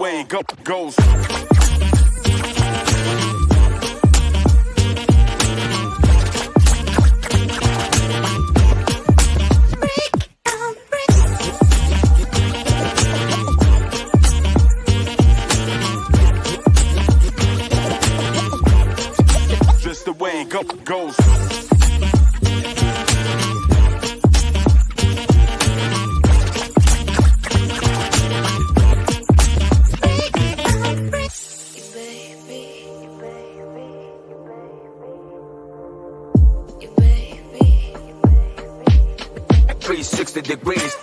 way it goes. Just the way it goes. Degrees.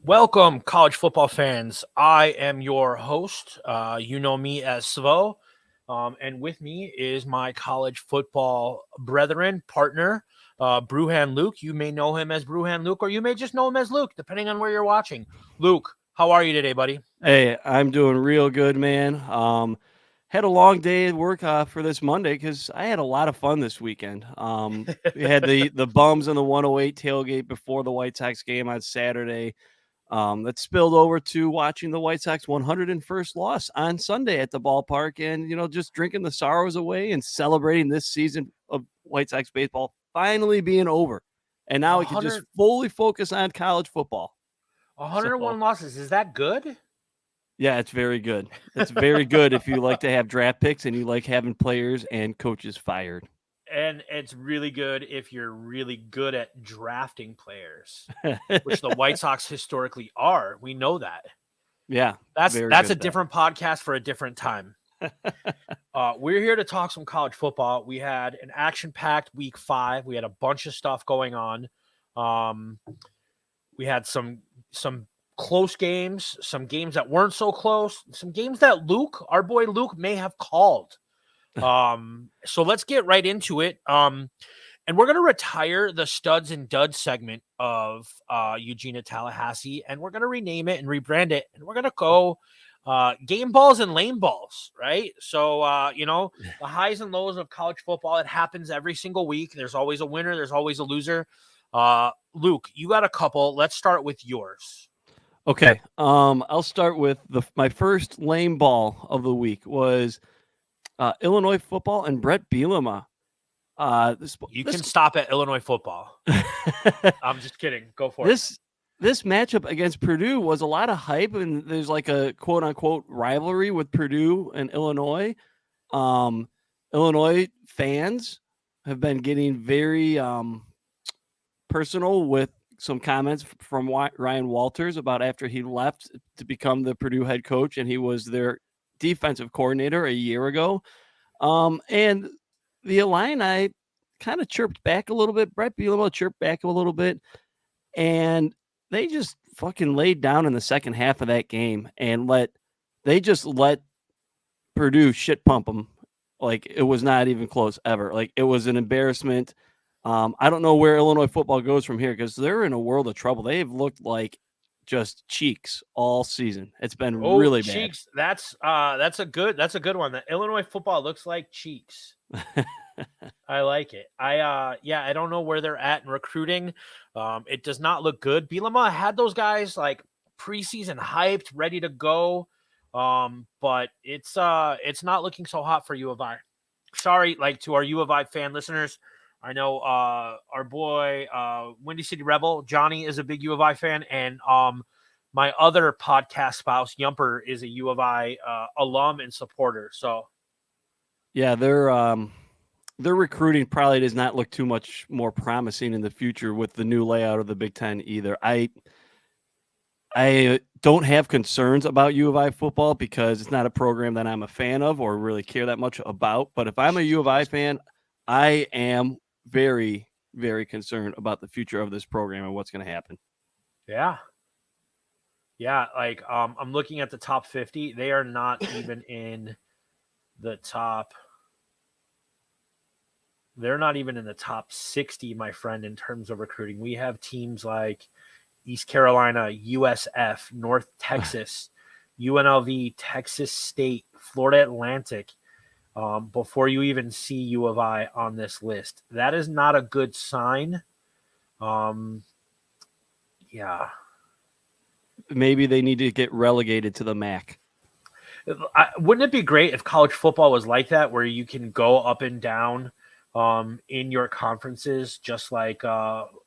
Welcome, college football fans. I am your host. You know me as Svo, and with me is my college football brethren, partner, Brewhan Luke. You may know him as Brewhan Luke, or you may just know him as Luke, depending on where you're watching. Luke, how are you today, buddy? Hey, I'm doing real good, man. Had a long day at work for this Monday because I had a lot of fun this weekend. We had the bums on the 108 tailgate before the White Sox game on Saturday. That spilled over to watching the White Sox 101st loss on Sunday at the ballpark and, just drinking the sorrows away and celebrating this season of White Sox baseball finally being over. And now we can just fully focus on college football. 101 losses. Is that good? Yeah, it's very good. It's very good if you like to have draft picks and you like having players and coaches fired. And it's really good if you're really good at drafting players, which the White Sox historically are. We know that. Yeah. That's a different podcast for a different time. We're here to talk some college football. We had an action-packed week 5. We had a bunch of stuff going on. We had some close games, some games that weren't so close, some games that Luke, our boy Luke, may have called. So let's get right into it. And we're going to retire the studs and duds segment of Eugene at Tallahassee, and we're going to rename it and rebrand it. And we're going to go game balls and lame balls, right? So, the highs and lows of college football, it happens every single week. There's always a winner. There's always a loser. Luke, you got a couple. Let's start with yours. Okay. I'll start with my first lame ball of the week was Illinois football and Brett Bielema. You can stop at Illinois football. I'm just kidding. Go for it. This matchup against Purdue was a lot of hype, and there's like a quote unquote rivalry with Purdue and Illinois. Illinois fans have been getting very personal with some comments from Ryan Walters about after he left to become the Purdue head coach, and he was their defensive coordinator a year ago. And the Illini kind of chirped back a little bit. Brett Bielema chirped back a little bit, and they just fucking laid down in the second half of that game and let Purdue shit pump them. Like it was not even close ever. Like it was an embarrassment. I don't know where Illinois football goes from here because they're in a world of trouble. They've looked like just cheeks all season. It's been really bad. Cheeks. That's a good one. The Illinois football looks like cheeks. I like it. I don't know where they're at in recruiting. It does not look good. Bielema had those guys like preseason hyped, ready to go. But it's not looking so hot for U of I. Sorry, like to our U of I fan listeners. I know our boy Windy City Rebel Johnny is a big U of I fan, and my other podcast spouse Yumper is a U of I alum and supporter. So, yeah, their recruiting probably does not look too much more promising in the future with the new layout of the Big Ten either. I I don't have concerns about U of I football because it's not a program that I'm a fan of or really care that much about. But if I'm a U of I fan, I am very, very concerned about the future of this program and what's going to happen. Yeah. Yeah, like I'm looking at the top 50. They are not even in the top. They're not even in the top 60, my friend, in terms of recruiting. We have teams like East Carolina, USF, North Texas, UNLV, Texas State, Florida Atlantic, before you even see U of I on this list. That is not a good sign. Yeah. Maybe they need to get relegated to the MAC. Wouldn't it be great if college football was like that, where you can go up and down in your conferences, just like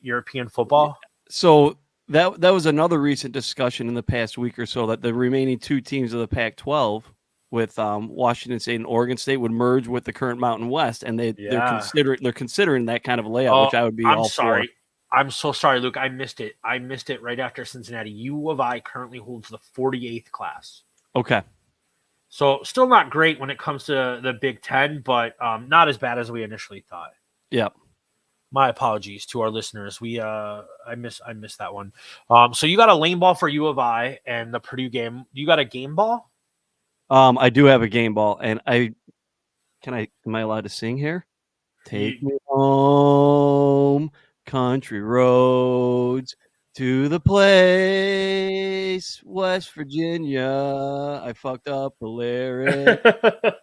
European football? So that was another recent discussion in the past week or so that the remaining two teams of the Pac-12 with Washington State and Oregon State would merge with the current Mountain West, and they're considering that kind of layout, which I would be I'm all sorry. for. I'm so sorry, Luke. I missed it. I missed it right after Cincinnati. U of I currently holds the 48th class. Okay. So still not great when it comes to the Big Ten, but not as bad as we initially thought. Yeah. My apologies to our listeners. I missed that one. So you got a lane ball for U of I and the Purdue game. You got a game ball? I do have a game ball, and am I allowed to sing here? Take me home, country roads, to the place, West Virginia. I fucked up the lyric.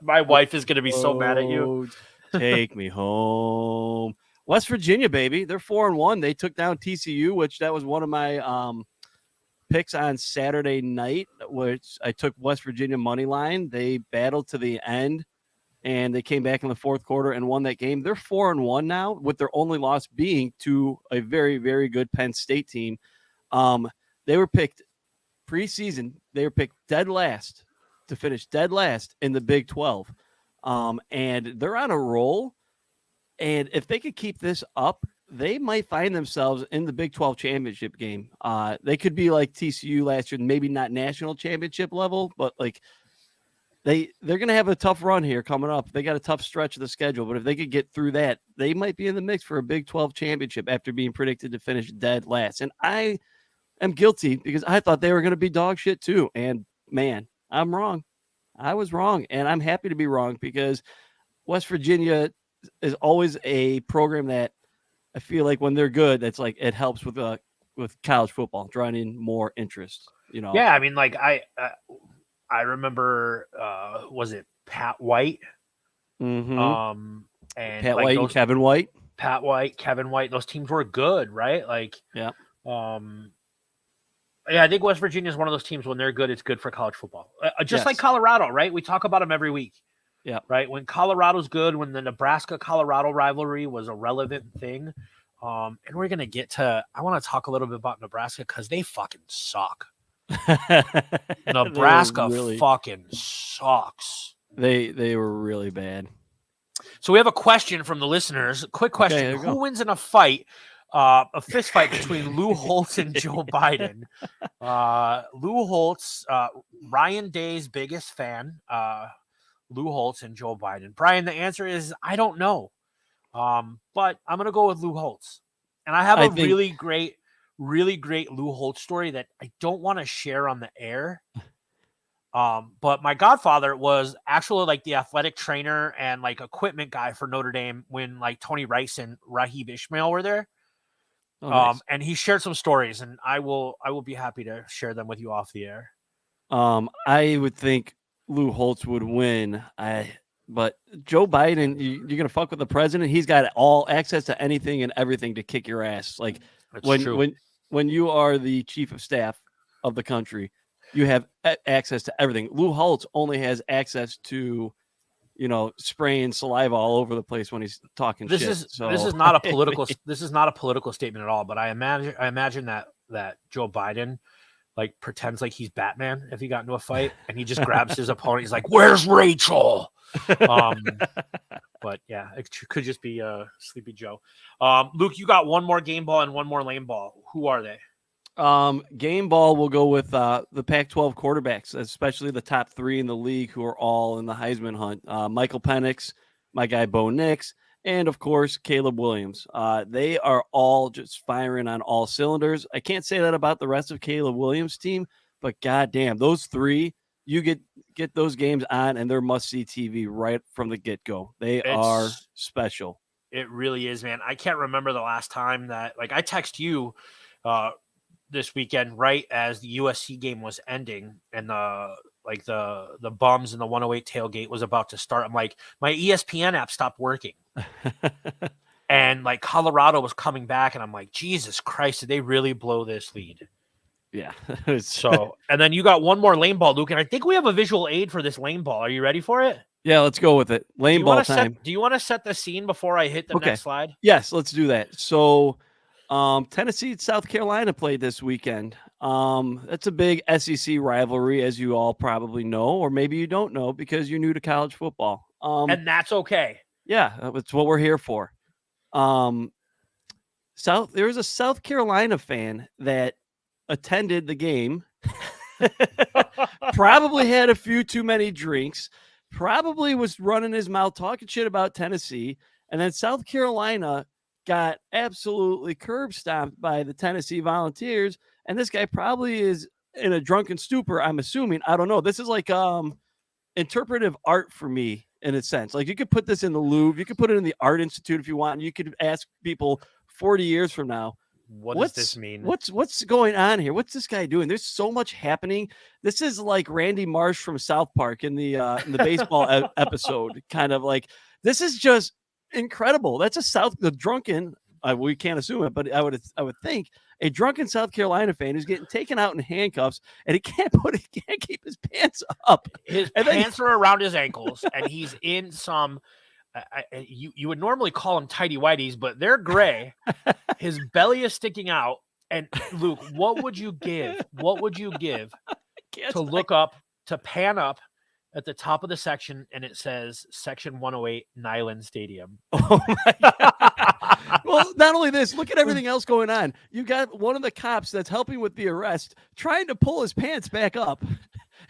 My wife is going to be so mad at you. Take me home. West Virginia, baby. They're 4-1. They took down TCU, which that was one of my picks on Saturday night, which I took West Virginia money line. They battled to the end, and they came back in the fourth quarter and won that game. They're 4-1 now, with their only loss being to a very, very good Penn State team. They were picked preseason. They were picked dead last to finish dead last in the Big 12. And they're on a roll. And if they could keep this up, they might find themselves in the Big 12 championship game. They could be like TCU last year, maybe not national championship level, but like they're going to have a tough run here coming up. They got a tough stretch of the schedule, but if they could get through that, they might be in the mix for a Big 12 championship after being predicted to finish dead last. And I am guilty because I thought they were going to be dog shit too. And man, I'm wrong. I was wrong, and I'm happy to be wrong because West Virginia is always a program that I feel like when they're good, that's like it helps with college football, drawing in more interest. Yeah, I mean, like I remember, was it Pat White? Mm-hmm. And Pat like White and Kevin White. Pat White, Kevin White, those teams were good, right? Like, yeah. Yeah, I think West Virginia is one of those teams when they're good, it's good for college football. Just like Colorado, right? We talk about them every week. Yeah. Right. When Colorado's good, when the Nebraska-Colorado rivalry was a relevant thing. And we're going to get to, I want to talk a little bit about Nebraska because they fucking suck. Nebraska fucking sucks. They were really bad. So we have a question from the listeners. Quick question. Who wins in a fight? A fist fight between Lou Holtz and Joe Biden. Lou Holtz, Ryan Day's biggest fan, Lou Holtz and Joe Biden. Brian, the answer is I don't know. But I'm going to go with Lou Holtz. And I have a really great Lou Holtz story that I don't want to share on the air. But my godfather was actually like the athletic trainer and like equipment guy for Notre Dame when like Tony Rice and Rahib Ishmael were there. Oh, nice. And he shared some stories, and I will be happy to share them with you off the air. I would think Lou Holtz would win. But Joe Biden, you're gonna fuck with the president. He's got all access to anything and everything to kick your ass. Like when you are the chief of staff of the country, you have access to everything. Lou Holtz only has access to, spraying saliva all over the place when he's talking shit. This is not a political. This is not a political statement at all. But I imagine that Joe Biden like pretends like he's Batman if he got into a fight and he just grabs his opponent. He's like, "Where's Rachel?" But yeah, it could just be Sleepy Joe. Luke, you got one more game ball and one more lane ball. Who are they? Game ball will go with the Pac-12 quarterbacks, especially the top 3 in the league who are all in the Heisman hunt. Michael Penix, my guy Bo Nix, and of course Caleb Williams. They are all just firing on all cylinders. I can't say that about the rest of Caleb Williams' team, but goddamn, those 3, you get those games on, and they're must-see TV right from the get-go. They are special. It really is, man. I can't remember the last time that, like, I text you this weekend right as the USC game was ending and the bums and the 108 tailgate was about to start. I'm like, my ESPN app stopped working. And like Colorado was coming back and I'm like, Jesus Christ, did they really blow this lead? Yeah. So, and then you got one more lane ball, Luke, and I think we have a visual aid for this lane ball. Are you ready for it? Yeah, let's go with it. Lane ball time. Do you want to set the scene before I hit the next slide? Yes, let's do that. So Tennessee, South Carolina played this weekend. That's a big SEC rivalry, as you all probably know, or maybe you don't know because you're new to college football. And that's okay. Yeah, that's what we're here for. There was a South Carolina fan that attended the game, probably had a few too many drinks, probably was running his mouth talking shit about Tennessee, and then South Carolina got absolutely curb stomped by the Tennessee Volunteers, and this guy probably is in a drunken stupor, I'm assuming. I don't know. This is like interpretive art for me in a sense. Like you could put this in the Louvre, you could put it in the Art Institute if you want, and you could ask people 40 years from now, what does this mean? What's going on here? What's this guy doing? There's so much happening. This is like Randy Marsh from South Park in the baseball episode, kind of like this is just incredible. That's the drunken. We can't assume it, but I would think a drunken South Carolina fan who's getting taken out in handcuffs and he can't keep his pants up. His pants are around his ankles, and he's in some. You would normally call them tighty whities, but they're gray. His belly is sticking out. And Luke, what would you give? What would you give to look up, to pan up at the top of the section, and it says Section 108 Neyland Stadium? Oh my God. Well, not only this, look at everything else going on. You got one of the cops that's helping with the arrest trying to pull his pants back up.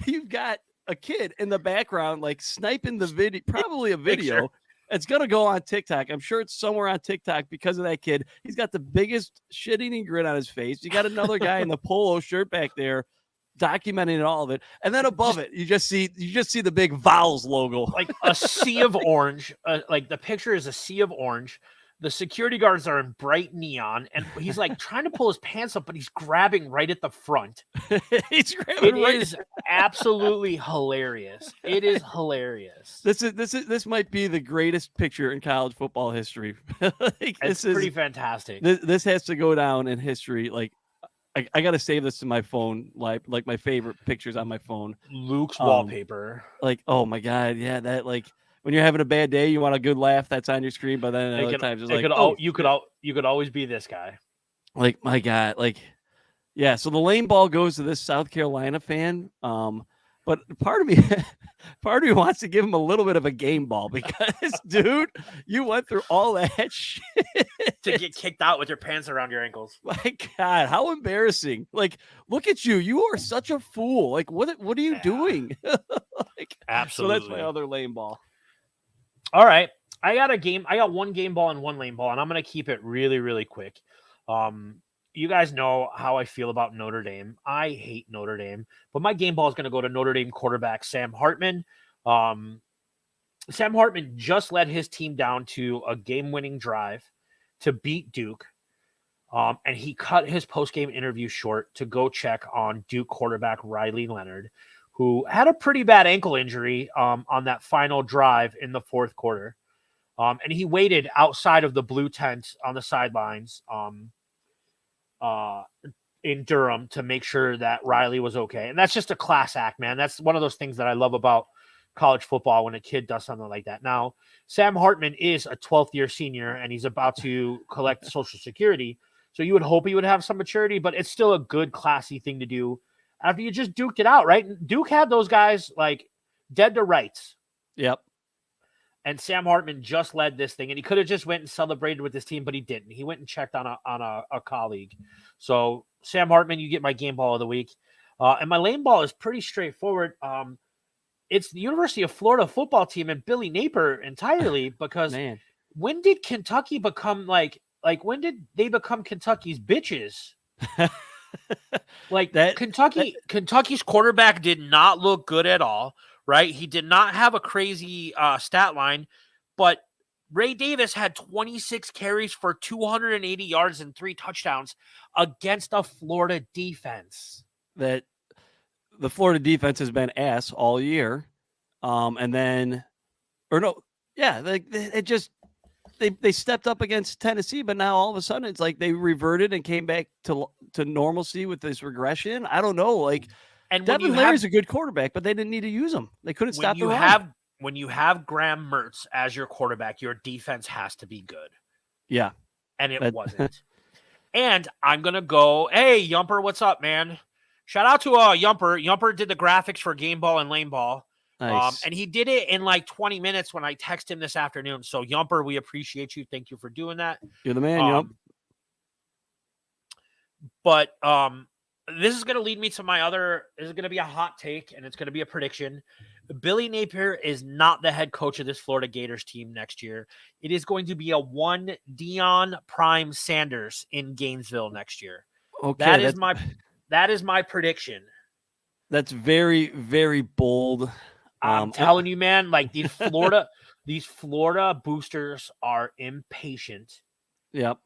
You've got a kid in the background, like sniping the video, probably a video. It's going to go on TikTok. I'm sure it's somewhere on TikTok because of that kid. He's got the biggest shit-eating grin on his face. You got another guy in the polo shirt back there documenting all of it. And then above it, you just see the big Vowels logo. Like a sea of orange. Like the picture is a sea of orange. The security guards are in bright neon, and he's like trying to pull his pants up, but he's grabbing right at the front. It is absolutely hilarious. It is hilarious. This might be the greatest picture in college football history. It's pretty fantastic. This has to go down in history. Like I got to save this to my phone, like my favorite pictures on my phone. Luke's wallpaper. Like, oh my God, yeah, that like. When you're having a bad day, you want a good laugh. That's on your screen, but then other times it's like, you could always be this guy. Like my God, like, yeah. So the lane ball goes to this South Carolina fan, but part of me wants to give him a little bit of a game ball because, dude, you went through all that shit to get kicked out with your pants around your ankles. My God, how embarrassing! Like, look at you. You are such a fool. Like, what are you doing? Like, absolutely. So that's my other lane ball. All right. I got one game ball and one lane ball, and I'm going to keep it really, really quick. You guys know how I feel about Notre Dame. I hate Notre Dame, but my game ball is going to go to Notre Dame quarterback Sam Hartman. Sam Hartman just led his team down to a game-winning drive to beat Duke, and he cut his post-game interview short to go check on Duke quarterback Riley Leonard, who had a pretty bad ankle injury on that final drive in the fourth quarter. And he waited outside of the blue tent on the sidelines in Durham to make sure that Riley was okay. And that's just a class act, man. That's one of those things that I love about college football when a kid does something like that. Now, Sam Hartman is a 12th year senior and he's about to collect Social Security. So you would hope he would have some maturity, but it's still a good, classy thing to do after you just duked it out, right? Duke had those guys like dead to rights. Yep. And Sam Hartman just led this thing, and he could have just went and celebrated with his team, but he didn't. He went and checked on a colleague. So Sam Hartman, you get my game ball of the week. And my lane ball is pretty straightforward. It's the University of Florida football team and Billy Napier entirely, because Man, when did Kentucky become like when did they become Kentucky's bitches? Like that Kentucky's quarterback did not look good at all, right? He did not have a crazy stat line, but Ray Davis had 26 carries for 280 yards and 3 touchdowns against a Florida defense. that the Florida defense has been ass all year. And then, or no, yeah, they stepped up against Tennessee, but now all of a sudden it's like they reverted and came back to normalcy with this regression. I don't know. Like, And Devin Leary's a good quarterback, but they didn't need to use him. They couldn't stop the run. When you have Graham Mertz as your quarterback, your defense has to be good. Yeah. And it wasn't. And I'm going to go, hey, Yumper, what's up, man? Shout out to Yumper. Yumper did the graphics for Game Ball and Lane Ball. Nice. And he did it in like 20 minutes when I texted him this afternoon. So, Yumper, we appreciate you. Thank you for doing that. You're the man, Yump. But this is going to lead me to this is going to be a hot take, and it's going to be a prediction. Billy Napier is not the head coach of this Florida Gators team next year. It is going to be a one Deion Prime Sanders in Gainesville next year. Okay, that is my prediction. That's very, very bold. I'm telling you, man, like these Florida boosters are impatient. Yep.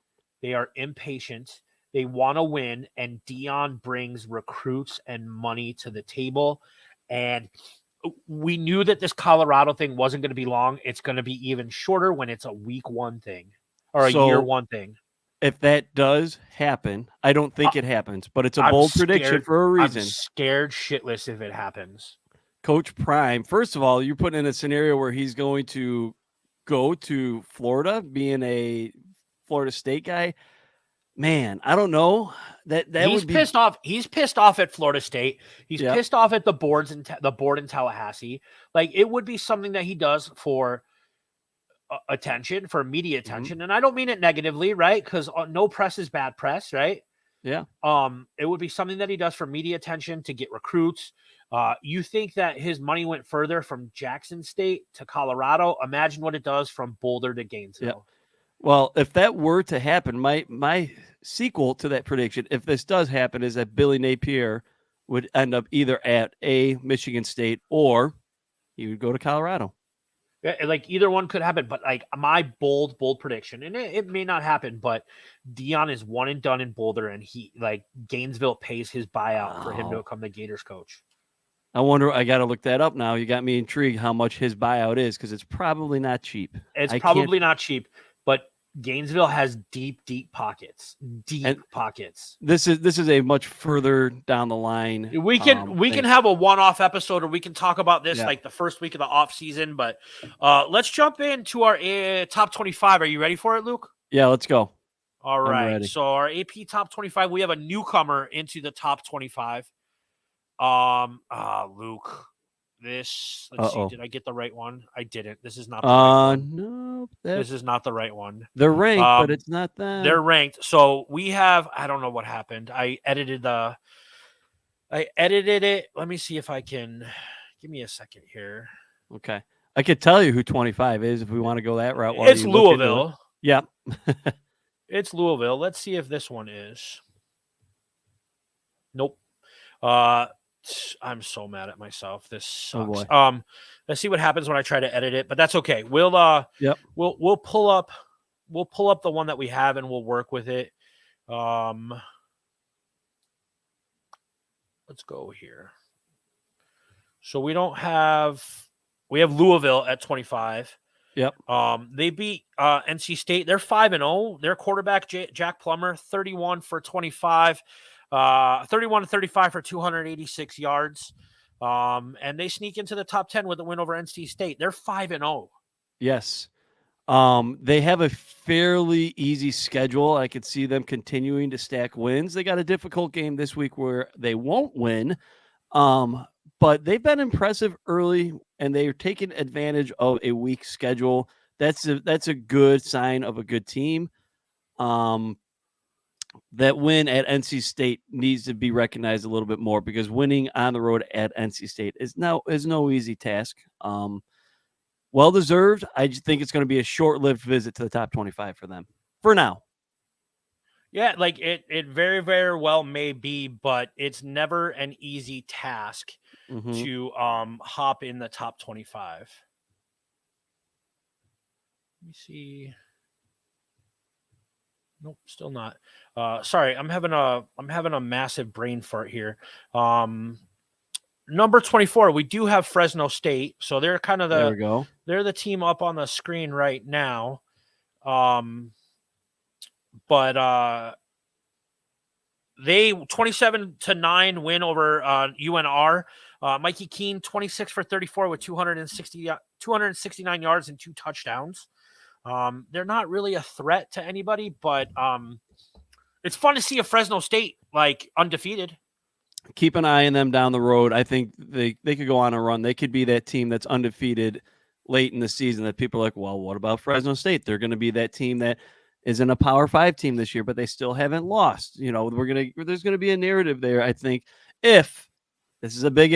They are impatient. They want to win, and Deion brings recruits and money to the table. And we knew that this Colorado thing wasn't going to be long. It's going to be even shorter when it's a week 1 thing or a year 1 thing. If that does happen, I don't think it happens, but it's a bold prediction for a reason. I'm scared shitless if it happens. Coach Prime, first of all, you're putting in a scenario where he's going to go to Florida, being a Florida State guy. Man, I don't know. He's pissed off. He's pissed off at Florida State. He's pissed off at the board in Tallahassee. Like, it would be something that he does for attention, for media attention. And I don't mean it negatively, right? Because no press is bad press, right? Yeah. It would be something that he does for media attention, to get recruits. You think that his money went further from Jackson State to Colorado? Imagine what it does from Boulder to Gainesville. Yeah. Well, if that were to happen, my sequel to that prediction, if this does happen, is that Billy Napier would end up either at Michigan State, or he would go to Colorado. Like, either one could happen, but like my bold prediction, and it may not happen, but Deion is one and done in Boulder, and Gainesville pays his buyout for him to become the Gators coach. I wonder, I got to look that up now. You got me intrigued how much his buyout is, because it's probably not cheap. It's probably not cheap, but Gainesville has deep pockets. Pockets. This is a much further down the line. We can have a one-off episode, or we can talk about this like the first week of the off season. But let's jump into our top 25. Are you ready for it, Luke? Yeah, let's go. All right. So our AP top 25, we have a newcomer into the top 25. Luke. Let's see. Did I get the right one? I didn't. This is not the right one. No. This is not the right one. They're ranked, but it's not that. They're ranked. So we have, I don't know what happened. I edited it. Let me see if I can, give me a second here. Okay. I could tell you who 25 is if we want to go that route. It's Louisville. Yeah. It's Louisville. Let's see if this one is. Nope. I'm so mad at myself. This sucks. Let's see what happens when I try to edit it, but that's okay. We'll pull up the one that we have, and we'll work with it. Let's go here. So we have Louisville at 25. Yep. They beat NC State. They're 5-0. Their quarterback Jack Plummer, 31 for 25. 31 to 35 for 286 yards. And they sneak into the top 10 with a win over NC State. They're 5-0. Yes. They have a fairly easy schedule. I could see them continuing to stack wins. They got a difficult game this week where they won't win. But they've been impressive early, and they're taking advantage of a weak schedule. That's a good sign of a good team. that win at NC State needs to be recognized a little bit more, because winning on the road at NC State is no easy task. Well deserved. I just think it's going to be a short-lived visit to the top 25 for them for now. Yeah, like it very, very well may be, but it's never an easy task to hop in the top 25. Let me see. Nope, still not. Sorry, I'm having a massive brain fart here. Number 24, we do have Fresno State, so they're kind of There we go. they're the team up on the screen right now. But they 27-9 win over UNR. Mikey Keene 26 for 34 with 269 yards and 2 touchdowns. They're not really a threat to anybody, but it's fun to see a Fresno State like undefeated. Keep an eye on them down the road. I think they could go on a run. They could be that team that's undefeated late in the season that people are like, well, what about Fresno State? They're going to be that team that isn't a Power 5 team this year, but they still haven't lost. You know, there's going to be a narrative there, I think, if this is a big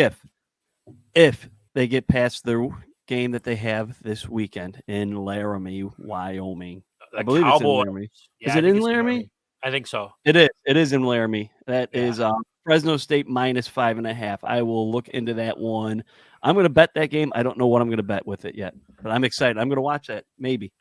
if they get past the game that they have this weekend in Laramie, Wyoming. I believe it's in Laramie. Yeah, is it in Laramie? I think so. It is. It is in Laramie. That is Fresno State -5.5. I will look into that one. I'm going to bet that game. I don't know what I'm going to bet with it yet, but I'm excited. I'm going to watch that, maybe.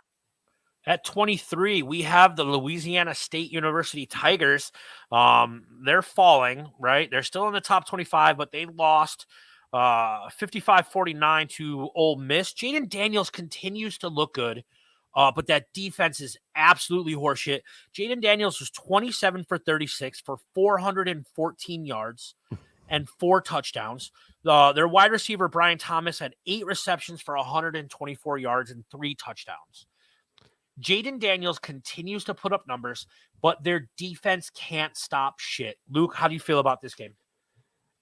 At 23, we have the Louisiana State University Tigers. They're falling, right? They're still in the top 25, but they lost 55-49 to Ole Miss. Jaden Daniels continues to look good, but that defense is absolutely horseshit. Jaden Daniels was 27 for 36 for 414 yards and 4 touchdowns. Their wide receiver, Brian Thomas, had 8 receptions for 124 yards and 3 touchdowns. Jaden Daniels continues to put up numbers, but their defense can't stop shit. Luke, how do you feel about this game?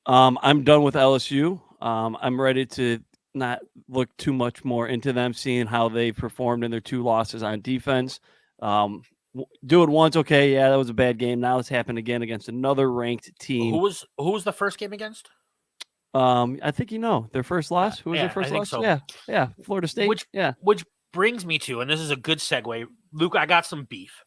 I'm done with LSU. I'm ready to not look too much more into them, seeing how they performed in their 2 losses on defense. Do it once, okay, yeah, that was a bad game. Now it's happened again against another ranked team. Who was the first game against? I think their first loss. Who was their first loss? So. Yeah, Florida State. Which brings me to, and this is a good segue, Luke, I got some beef.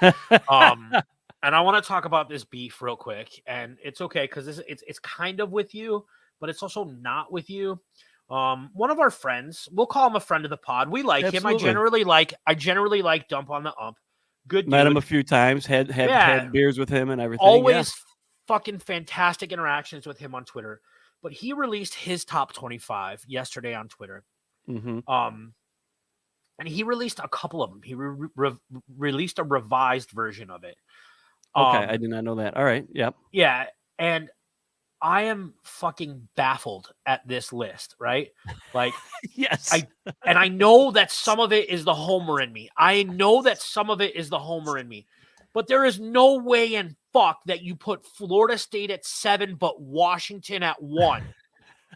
And I want to talk about this beef real quick, and it's okay because it's kind of with you, but it's also not with you. One of our friends, we'll call him a friend of the pod. We like him. I generally like Dump on the Ump. Good dude. Met him a few times. Had beers with him and everything. Always fucking fantastic interactions with him on Twitter. But he released his top 25 yesterday on Twitter. And he released a couple of them. He released a revised version of it. Okay, I did not know that. All right, yep. Yeah, and I am fucking baffled at this list, right? Like, yes. I know that some of it is the homer in me. But there is no way in fuck that you put Florida State at 7, but Washington at 1,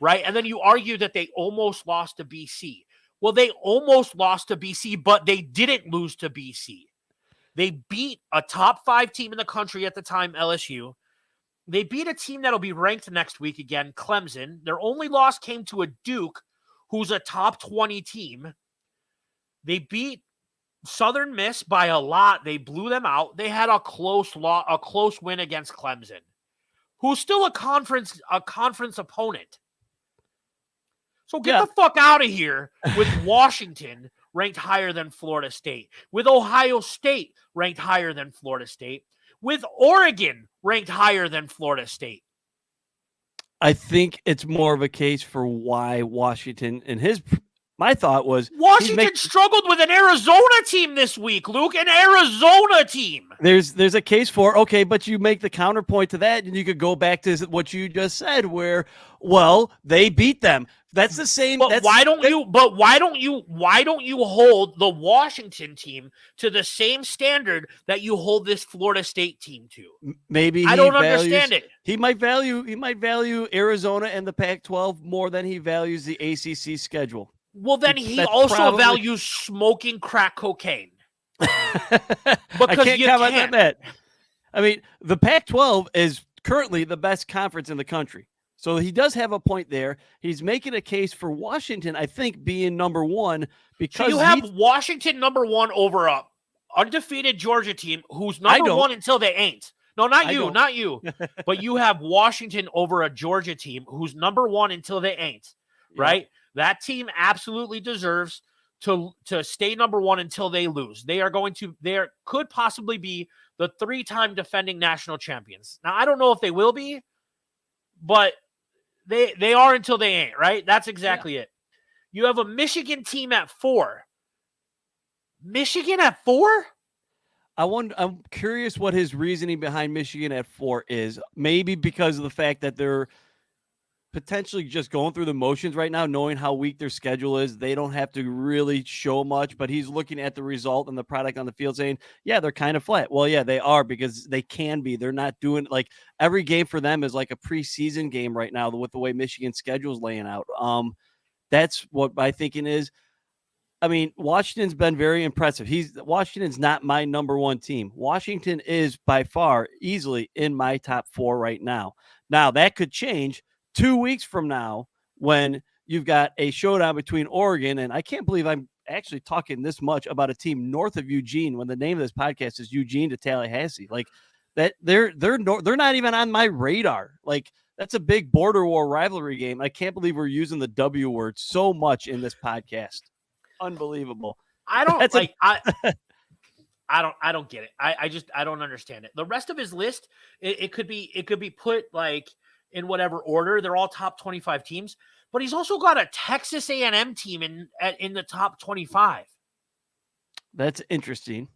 right? And then you argue that they almost lost to BC. Well, they almost lost to BC, but they didn't lose to BC. They beat a top 5 team in the country at the time, LSU. They beat a team that'll be ranked next week again, Clemson. Their only loss came to a Duke, who's a top 20 team. They beat Southern Miss by a lot. They blew them out. They had a close win against Clemson, who's still a conference opponent. So get the fuck out of here with Washington ranked higher than Florida State, with Ohio State ranked higher than Florida State, with Oregon ranked higher than Florida State. I think it's more of a case for why Washington my thought was Washington struggled with an Arizona team this week, Luke, an Arizona team. There's a case for, okay, but you make the counterpoint to that, and you could go back to what you just said, where, well, they beat them. That's the same. But why don't you hold the Washington team to the same standard that you hold this Florida State team to? Maybe I don't understand it. He might value Arizona and the Pac-12 more than he values the ACC schedule. Well, then he also values smoking crack cocaine. I can't comment on that. I mean, the Pac-12 is currently the best conference in the country. So he does have a point there. He's making a case for Washington, I think, being number one So you because have Washington number one over a undefeated Georgia team who's number one until they ain't. No, not you. But you have Washington over a Georgia team who's number one until they ain't, right? That team absolutely deserves to stay number one until they lose. They could possibly be the 3-time defending national champions. Now, I don't know if they will be, but they are until they ain't, right? That's exactly it. You have a Michigan team at 4. Michigan at 4? I'm curious what his reasoning behind Michigan at 4 is. Maybe because of the fact that they're potentially just going through the motions right now, knowing how weak their schedule is. They don't have to really show much, but he's looking at the result and the product on the field saying, yeah, they're kind of flat. Well, yeah, they are because they can be. They're not doing like every game for them is like a preseason game right now with the way Michigan's schedule is laying out. That's what my thinking is. I mean, Washington's been very impressive. Washington's not my number one team. Washington is by far easily in my top 4 right now. Now that could change 2 weeks from now when you've got a showdown between Oregon, and I can't believe I'm actually talking this much about a team north of Eugene when the name of this podcast is Eugene to Tallahassee. Like that, they're not even on my radar. Like that's a big border war rivalry game. I can't believe we're using the W word so much in this podcast. Unbelievable. I don't I don't get it. I don't understand it. The rest of his list, it could be put like in whatever order. They're all top 25 teams, but he's also got a Texas A&M team in the top 25. That's interesting.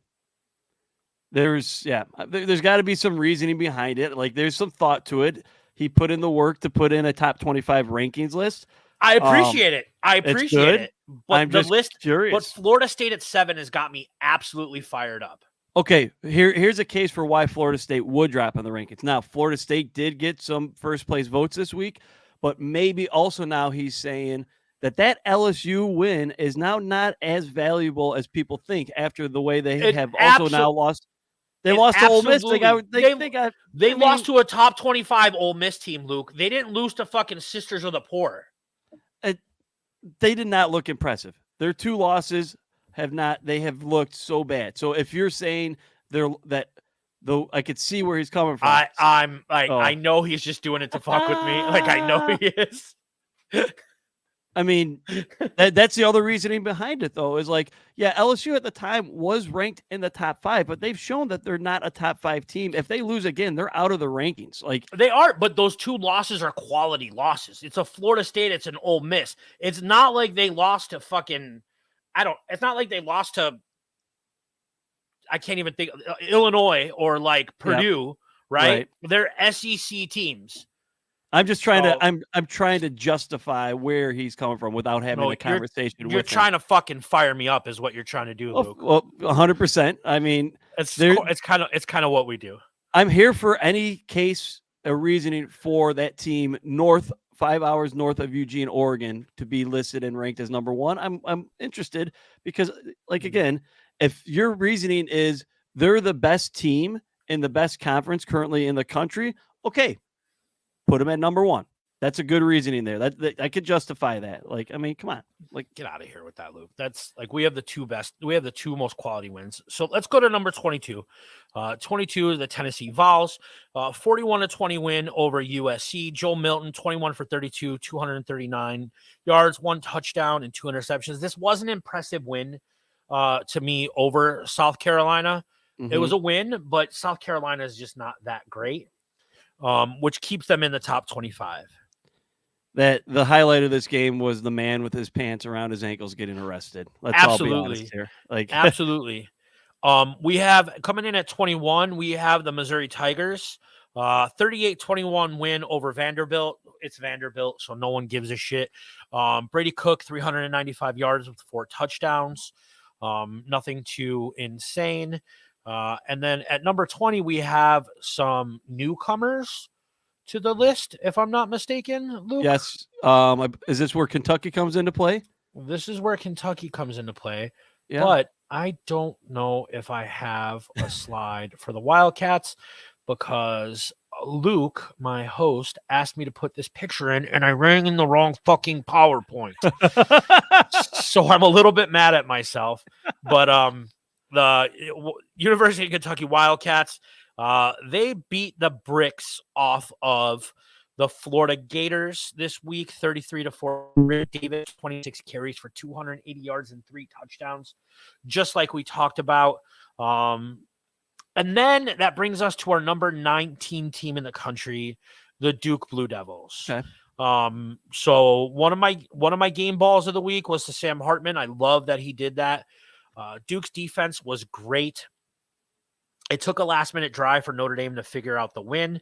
There's got to be some reasoning behind it. Like there's some thought to it. He put in the work to put in a top 25 rankings list. I appreciate it. I appreciate it. But I'm just curious. But Florida State at 7 has got me absolutely fired up. Okay, here's a case for why Florida State would drop in the rankings. Now, Florida State did get some first place votes this week, but maybe also now he's saying that LSU win is now not as valuable as people think after the way they have also now lost. They lost to Ole Miss. They lost to a top 25 Ole Miss team, Luke. They didn't lose to fucking Sisters of the Poor. They did not look impressive. Their 2 losses have looked so bad. So if you're saying I could see where he's coming from. I know he's just doing it to fuck with me. Like I know he is. I mean, that's the other reasoning behind it, though, is like, yeah, LSU at the time was ranked in the top 5, but they've shown that they're not a top 5 team. If they lose again, they're out of the rankings. Like they are, but those 2 losses are quality losses. It's a Florida State. It's an Ole Miss. It's not like they lost to fucking. It's not like they lost to. I can't even think Illinois or like Purdue, right? They're SEC teams. I'm just trying to I'm trying to justify where he's coming from without having a conversation with him. You're trying to fucking fire me up is what you're trying to do, Luke. Well, 100%. I mean, it's kind of what we do. I'm here for any case or reasoning for that team 5 hours north of Eugene, Oregon to be listed and ranked as number 1. I'm interested because like again, if your reasoning is they're the best team in the best conference currently in the country, okay. Put him at number 1. That's a good reasoning there. That I could justify that. Like, I mean, come on. Like, get out of here with that, Luke. That's like we have the 2 most quality wins. So let's go to number 22. 22 is the Tennessee Vols. 41-20 win over USC. Joe Milton, 21 for 32, 239 yards, 1 touchdown, and 2 interceptions. This was an impressive win to me over South Carolina. Mm-hmm. It was a win, but South Carolina is just not that great. Which keeps them in the top 25. That the highlight of this game was the man with his pants around his ankles getting arrested. Let's all be honest here. Like absolutely. We have coming in at 21, we have the Missouri Tigers. 38-21 win over Vanderbilt. It's Vanderbilt, so no one gives a shit. Brady Cook, 395 yards with 4 touchdowns. Nothing too insane. And then at number 20, we have some newcomers to the list, if I'm not mistaken, Luke. Yes. Is this where Kentucky comes into play? This is where Kentucky comes into play. Yeah. But I don't know if I have a slide for the Wildcats because Luke, my host, asked me to put this picture in and I rang in the wrong fucking PowerPoint. So I'm a little bit mad at myself. But the University of Kentucky Wildcats, they beat the bricks off of the Florida Gators this week, 33-4. Rick Davis, 26 carries for 280 yards and 3 touchdowns, just like we talked about. And then that brings us to our number 19 team in the country, the Duke Blue Devils. Okay. So one of my game balls of the week was to Sam Hartman. I love that he did that. Duke's defense was great. It took a last-minute drive for Notre Dame to figure out the win.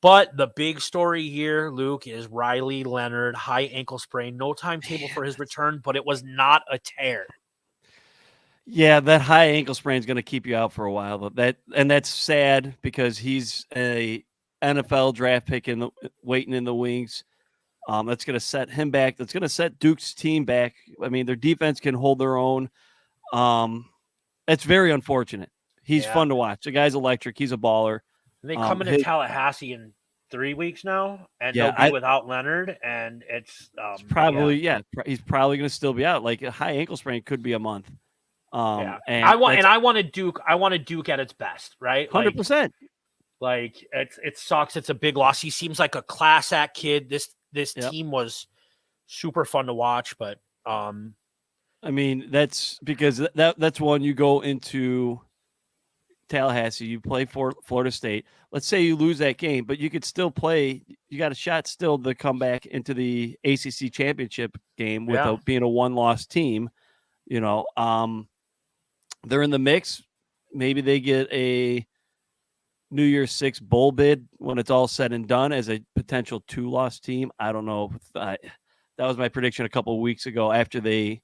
But the big story here, Luke, is Riley Leonard, high ankle sprain. No timetable for his return, but it was not a tear. Yeah, that high ankle sprain is going to keep you out for a while. But that's sad because he's a NFL draft pick waiting in the wings. That's going to set him back. That's going to set Duke's team back. I mean, their defense can hold their own. It's very unfortunate. He's fun to watch. The guy's electric. He's a baller. They come into Tallahassee in 3 weeks now, and they'll be without Leonard, and it's probably he's probably going to still be out. Like a high ankle sprain could be a month. And I wanted Duke. I wanted Duke at its best, right? 100%. Like it sucks. It's a big loss. He seems like a class act kid. This team was super fun to watch, but I mean that's because that's one you go into Tallahassee, you play for Florida State. Let's say you lose that game, but you could still play. You got a shot still to come back into the ACC championship game without being a one-loss team. You know, they're in the mix. Maybe they get a New Year's Six bowl bid when it's all said and done as a potential 2-loss team. I don't know. That was my prediction a couple of weeks ago after they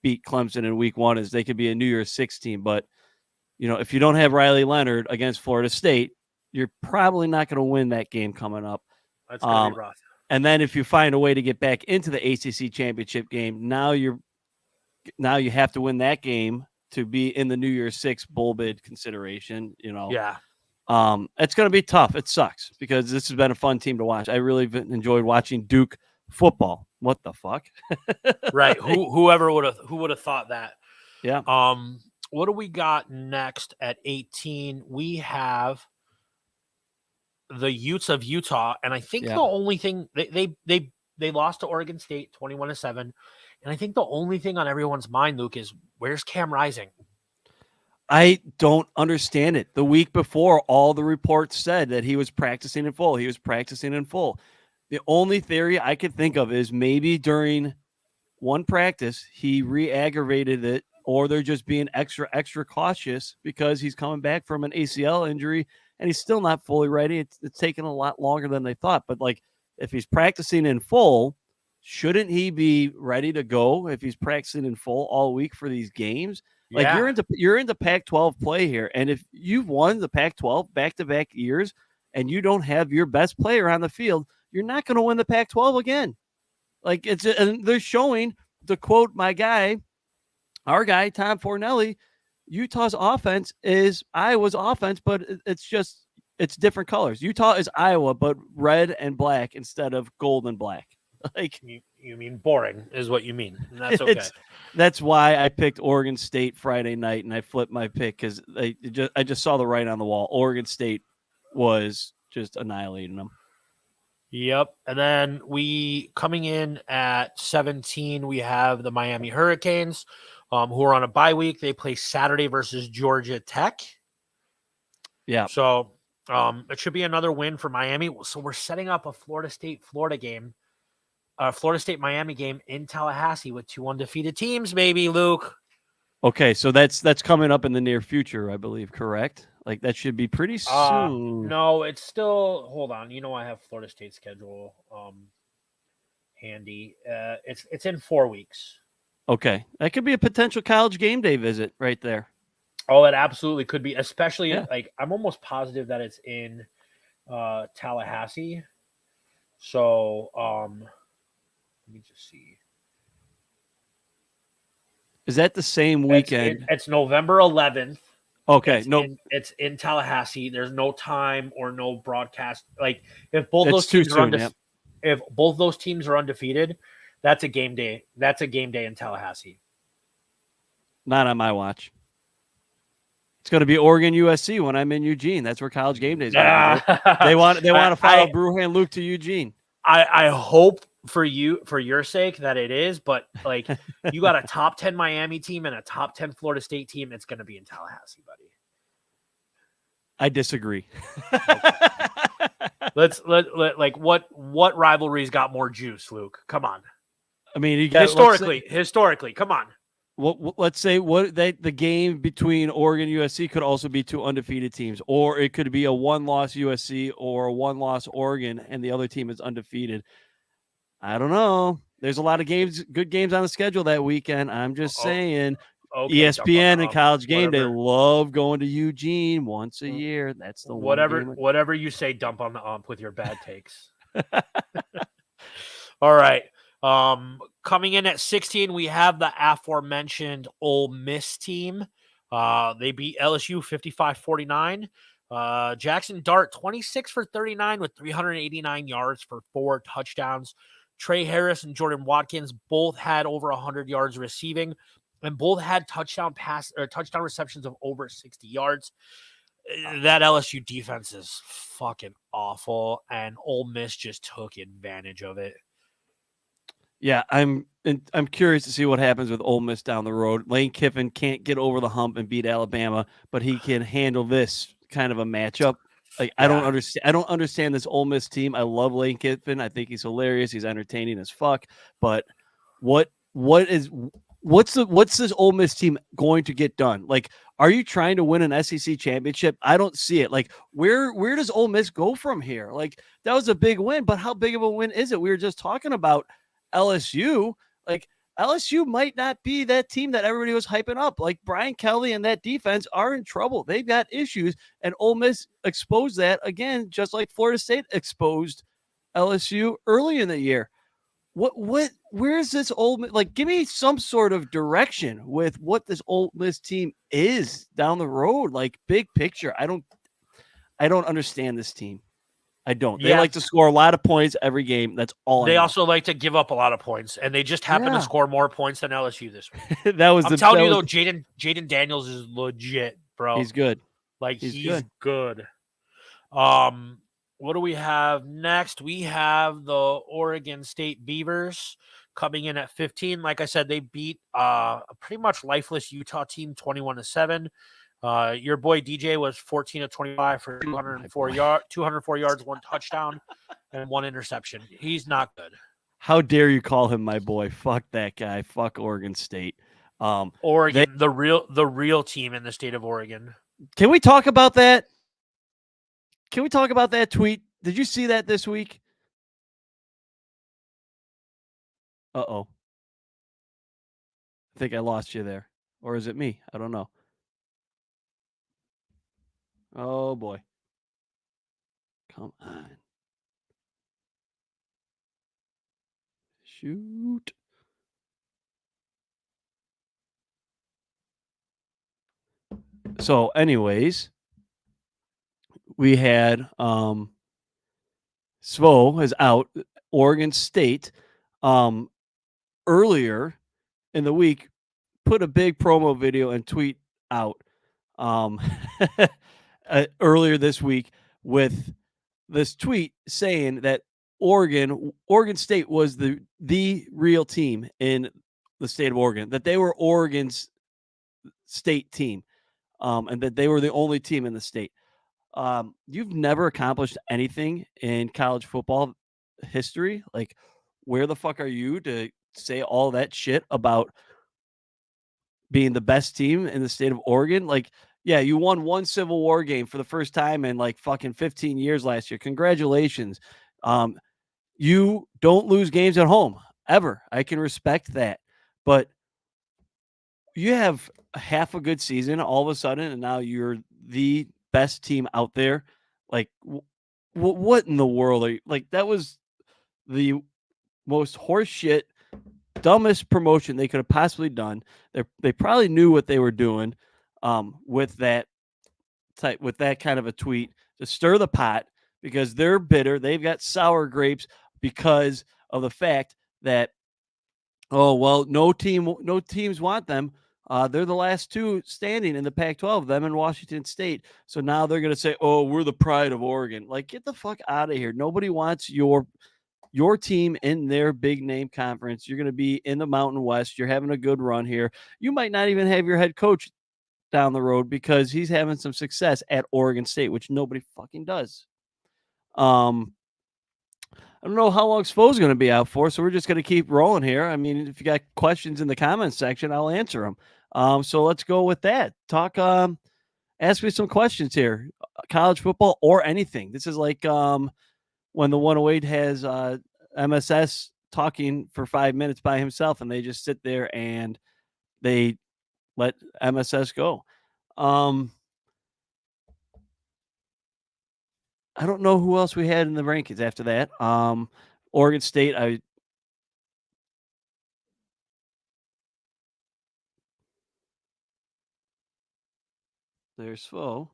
beat Clemson in week 1 is they could be a New Year's Six team. But, you know, if you don't have Riley Leonard against Florida State, you're probably not going to win that game coming up. That's going to be rough. And then if you find a way to get back into the ACC championship game, now you have to win that game to be in the New Year's Six bowl bid consideration, you know. Yeah. It's going to be tough. It sucks because this has been a fun team to watch. I really enjoyed watching Duke football. What the fuck? Right. Who would have thought that? Yeah. What do we got next at 18? We have the Utes of Utah, and I think the only thing they lost to Oregon State 21-7, and I think the only thing on everyone's mind, Luke, is where's Cam Rising? I don't understand it. The week before, all the reports said that he was practicing in full. The only theory I could think of is maybe during one practice, he re-aggravated it, or they're just being extra cautious because he's coming back from an ACL injury and he's still not fully ready. It's taken a lot longer than they thought. But, like, if he's practicing in full, shouldn't he be ready to go if he's practicing in full all week for these games? Like, you're into Pac-12 play here, and if you've won the Pac-12 back-to-back years and you don't have your best player on the field, you're not going to win the Pac-12 again. Like, and they're showing, to quote our guy, Tom Fornelli, Utah's offense is Iowa's offense, but it's different colors. Utah is Iowa, but red and black instead of gold and black. Like, you mean boring is what you mean. And that's okay. That's why I picked Oregon State Friday night, and I flipped my pick because I just saw the writing on the wall. Oregon State was just annihilating them. Yep. And then coming in at 17, we have the Miami Hurricanes, who are on a bye week. They play Saturday versus Georgia Tech. Yeah. So it should be another win for Miami. So we're setting up a Florida State-Miami game in Tallahassee with 2 undefeated teams, maybe, Luke. Okay, so that's coming up in the near future, I believe, correct? Like, that should be pretty soon. No, it's still – hold on. You know I have Florida State's schedule handy. It's in 4 weeks. Okay. That could be a potential college game day visit right there. Oh, it absolutely could be, especially like I'm almost positive that it's in Tallahassee. So let me just see. Is that the same weekend? It's November 11th. Okay, It's in Tallahassee. There's no time or no broadcast. Like if both it's those too teams are soon. Yep. if both those teams are undefeated, that's a game day. That's a game day in Tallahassee. Not on my watch. It's going to be Oregon USC when I'm in Eugene. That's where College Game Day is going to be. They want to follow Brewhand Luke to Eugene. I hope for your sake that it is, but like you got a top 10 Miami team and a top 10 Florida State team. It's going to be in Tallahassee, buddy. I disagree. Like what rivalries got more juice, Luke? Come on. I mean, historically, come on. Let's say the game between Oregon and USC could also be two undefeated teams, or it could be a one-loss USC or a one-loss Oregon, and the other team is undefeated. I don't know. There's a lot of good games on the schedule that weekend. I'm just saying. Okay, ESPN and College Game Day love going to Eugene once a year. That's the whatever you say. Dump on the ump with your bad takes. All right. Coming in at 16, we have the aforementioned Ole Miss team. They beat LSU 55-49. Jackson Dart 26 for 39 with 389 yards for 4 touchdowns. Trey Harris and Jordan Watkins both had over 100 yards receiving, and both had touchdown receptions of over 60 yards. That LSU defense is fucking awful, and Ole Miss just took advantage of it. Yeah, I'm curious to see what happens with Ole Miss down the road. Lane Kiffin can't get over the hump and beat Alabama, but he can handle this kind of a matchup. Like I don't understand this Ole Miss team. I love Lane Kiffin. I think he's hilarious. He's entertaining as fuck. But what's this Ole Miss team going to get done? Like, are you trying to win an SEC championship? I don't see it. Like, where does Ole Miss go from here? Like, that was a big win, but how big of a win is it? We were just talking about LSU. Like, LSU might not be that team that everybody was hyping up. Like, Brian Kelly and that defense are in trouble. They've got issues, and Ole Miss exposed that again, just like Florida State exposed LSU early in the year. Where's this Ole Miss? Like, give me some sort of direction with what this Ole Miss team is down the road. Like, big picture. I don't understand this team. I don't. They like to score a lot of points every game. That's all. They also like to give up a lot of points, and they just happen to score more points than LSU this week. I'm telling you though, Jaden Daniels is legit, bro. He's good. Like he's good. What do we have next? We have the Oregon State Beavers coming in at 15. Like I said, they beat a pretty much lifeless Utah team 21-7. Your boy DJ was 14 of 25 for 204 yards, 1 touchdown, and 1 interception. He's not good. How dare you call him my boy? Fuck that guy. Fuck Oregon State. Oregon, the real team in the state of Oregon. Can we talk about that? Can we talk about that tweet? Did you see that this week? Uh-oh. I think I lost you there. Or is it me? I don't know. Oh, boy. Come on. Shoot. So, anyways, we had Svo is out. Oregon State earlier in the week put a big promo video and tweet out earlier this week with this tweet saying that Oregon State was the real team in the state of Oregon, that they were Oregon's state team, and that they were the only team in the state. You've never accomplished anything in college football history. Like, where the fuck are you to say all that shit about being the best team in the state of Oregon? Like, yeah, you won 1 Civil War game for the first time in like fucking 15 years last year. Congratulations. You don't lose games at home ever. I can respect that. But you have half a good season all of a sudden, and now you're the best team out there. Like, what in the world are you? Like, that was the most horseshit dumbest promotion they could have possibly done. They probably knew what they were doing with that kind of a tweet to stir the pot because they're bitter. They've got sour grapes because of the fact that no teams want them. They're the last two standing in the Pac-12, them and Washington State. So now they're going to say, "Oh, we're the pride of Oregon." Like, get the fuck out of here. Nobody wants your team in their big name conference. You're going to be in the Mountain West. You're having a good run here. You might not even have your head coach down the road because he's having some success at Oregon State, which nobody fucking does. I don't know how long Spo's going to be out for, so we're just going to keep rolling here. I mean, if you got questions in the comments section, I'll answer them. So let's go with that. Ask me some questions here, college football or anything. This is like when the 108 has MSS talking for 5 minutes by himself, and they just sit there and they let MSS go. I don't know who else we had in the rankings after that. Oregon State, there's Spo.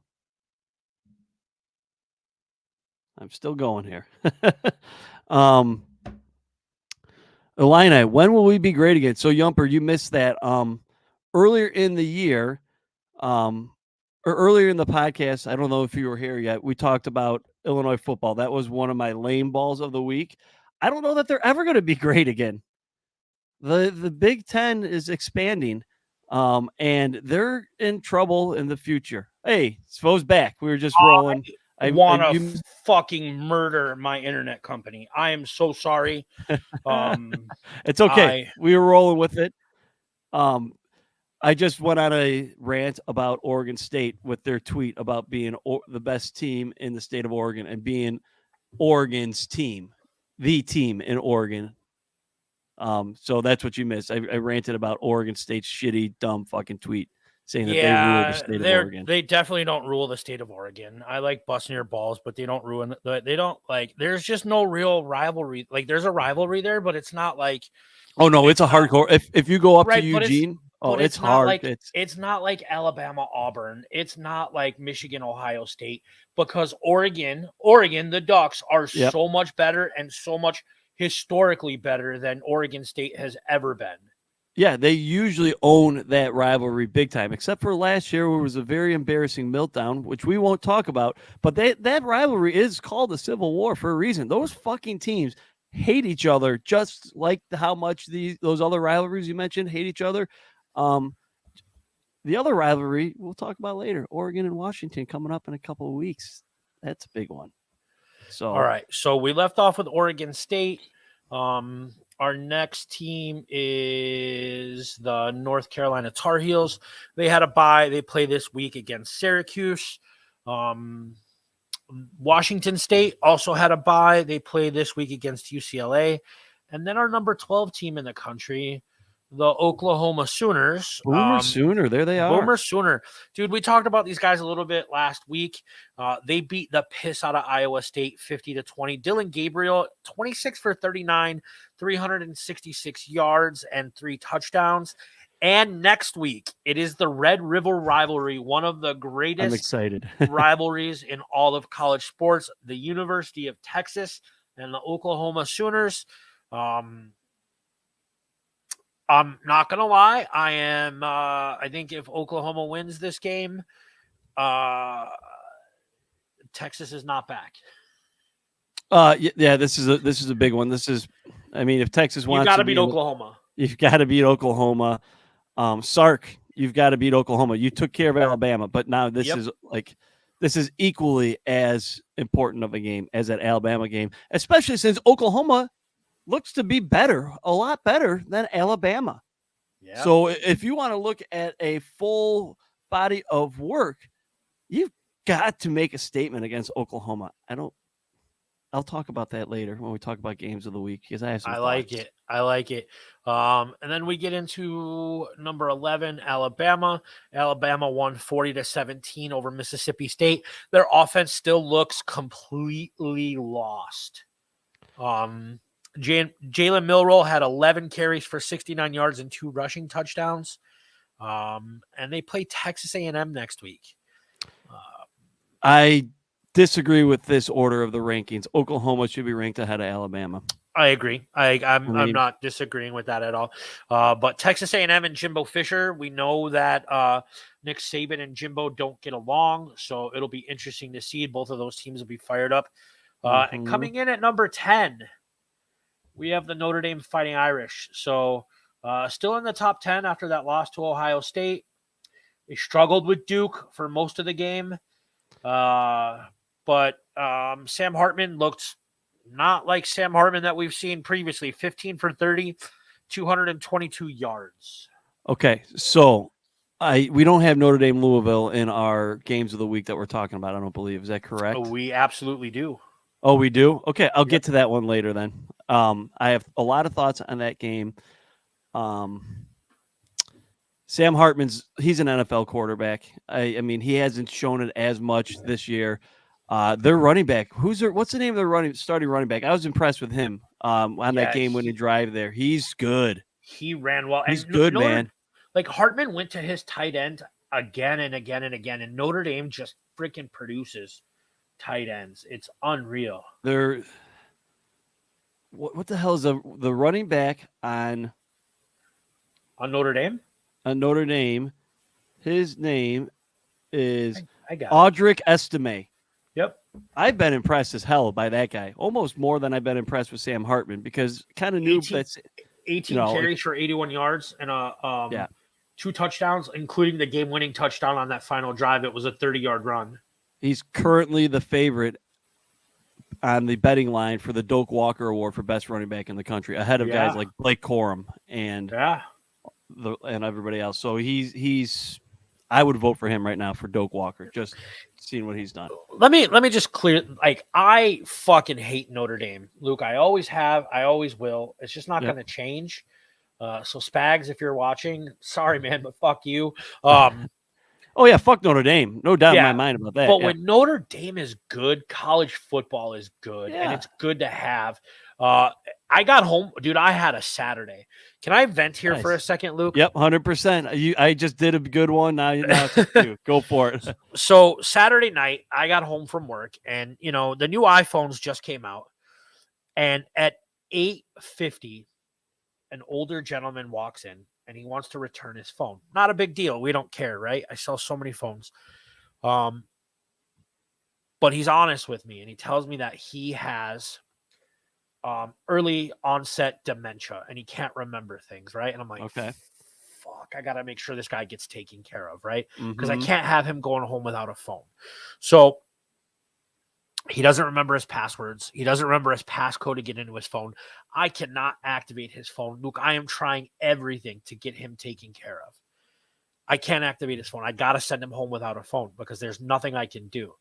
I'm still going here. Illini, when will we be great again? So Yumper, you missed that. Earlier in the year, or earlier in the podcast, I don't know if you were here yet. We talked about Illinois football. That was one of my lame balls of the week. I don't know that they're ever going to be great again. The Big Ten is expanding, and they're in trouble in the future. Hey, Spo's back. We were just rolling. I want to fucking murder my internet company. I am so sorry. It's okay. We were rolling with it. I just went on a rant about Oregon State with their tweet about being the best team in the state of Oregon and being Oregon's team, the team in Oregon. So that's what you missed. I ranted about Oregon State's shitty, dumb fucking tweet saying that they rule the state of Oregon. They definitely don't rule the state of Oregon. I like busting your balls, but they don't ruin. They don't like. There's just no real rivalry. Like there's a rivalry there, but it's not like. Oh no, it's a hardcore. If you go up to Eugene, it's hard. Like, it's not like Alabama, Auburn. It's not like Michigan, Ohio State, because Oregon, the Ducks are so much better and so much historically better than Oregon State has ever been. Yeah, they usually own that rivalry big time, except for last year where it was a very embarrassing meltdown, which we won't talk about. But that rivalry is called a civil war for a reason. Those fucking teams hate each other, just like how much those other rivalries you mentioned hate each other. The other rivalry we'll talk about later, Oregon and Washington coming up in a couple of weeks. That's a big one. So all right, so we left off with Oregon State. Our next team is the North Carolina Tar Heels. They had a bye. They play this week against Syracuse. Washington State also had a bye. They play this week against UCLA. And then our number 12 team in the country, the Oklahoma Sooners. Boomer Sooner, there they are. Boomer Sooner. Dude, we talked about these guys a little bit last week. They beat the piss out of Iowa State 50-20. Dylan Gabriel, 26 for 39, 366 yards and 3 touchdowns. And next week, it is the Red River rivalry, one of the greatest I'm excited. rivalries in all of college sports. The University of Texas and the Oklahoma Sooners. I'm not going to lie. I think if Oklahoma wins this game, Texas is not back. Yeah, this is a big one. If Texas wants you got to beat Oklahoma. You've got to beat Oklahoma. Sark, you've got to beat Oklahoma. You took care of Alabama, but now this is equally as important of a game as that Alabama game, especially since Oklahoma looks to be a lot better than Alabama. Yeah. So if you want to look at a full body of work, you've got to make a statement against Oklahoma. I'll talk about that later when we talk about games of the week because I have some thoughts. I like it. And then we get into number 11, Alabama. Alabama won 40-17 over Mississippi State. Their offense still looks completely lost. Jalen Milroe had 11 carries for 69 yards and 2 rushing touchdowns. And they play Texas A&M next week. I disagree with this order of the rankings. Oklahoma should be ranked ahead of Alabama. I agree. I'm not disagreeing with that at all. But Texas A&M and Jimbo Fisher, we know that Nick Saban and Jimbo don't get along, so it'll be interesting to see. Both of those teams will be fired up. And coming in at number 10, we have the Notre Dame Fighting Irish. So still in the top 10 after that loss to Ohio State. They struggled with Duke for most of the game. But Sam Hartman looked not like Sam Hartman that we've seen previously. 15 for 30, 222 yards. Okay, so we don't have Notre Dame Louisville in our games of the week that we're talking about, I don't believe. Is that correct? Oh, we absolutely do. Oh, we do? Okay, I'll get to that one later then. I have a lot of thoughts on that game. Sam Hartman's he's an NFL quarterback. I mean, he hasn't shown it as much this year. Their running back, what's the name of their starting running back? I was impressed with him on that game-winning drive there. He's good. He ran well. He's good, man. Like Hartman went to his tight end again and again and again, and Notre Dame just freaking produces tight ends. It's unreal. What the hell is the running back on Notre Dame? On Notre Dame, his name is Audric Estime. Yep. I've been impressed as hell by that guy, almost more than I've been impressed with Sam Hartman because kind of knew that's 18 carries for 81 yards and 2 touchdowns, including the game-winning touchdown on that final drive. It was a 30-yard run. He's currently the favorite on the betting line for the Doak Walker Award for best running back in the country, ahead of guys like Blake Corum and everybody else. So he's I would vote for him right now for Doak Walker, just seeing what he's done. Let me just clear, like, I fucking hate Notre Dame, Luke. I always have, I always will. It's just not going to change. So Spags, if you're watching, sorry, man, but fuck you. Oh yeah, fuck Notre Dame. No doubt in my mind about that. But when Notre Dame is good, college football is good, and it's good to have. I got home, dude. I had a Saturday. Can I vent here for a second, Luke? Yep, 100%. I just did a good one. Now it's up to you. Go for it. So Saturday night, I got home from work, and the new iPhones just came out, and at 8:50, an older gentleman walks in, and he wants to return his phone. Not a big deal. We don't care, right? I sell so many phones. But he's honest with me, and he tells me that he has early onset dementia and he can't remember things, right? And I'm like, okay, fuck, I gotta make sure this guy gets taken care of, right? Because I can't have him going home without a phone. So he doesn't remember his passwords. He doesn't remember his passcode to get into his phone. I cannot activate his phone. Luke, I am trying everything to get him taken care of. I can't activate his phone. I gotta send him home without a phone because there's nothing I can do.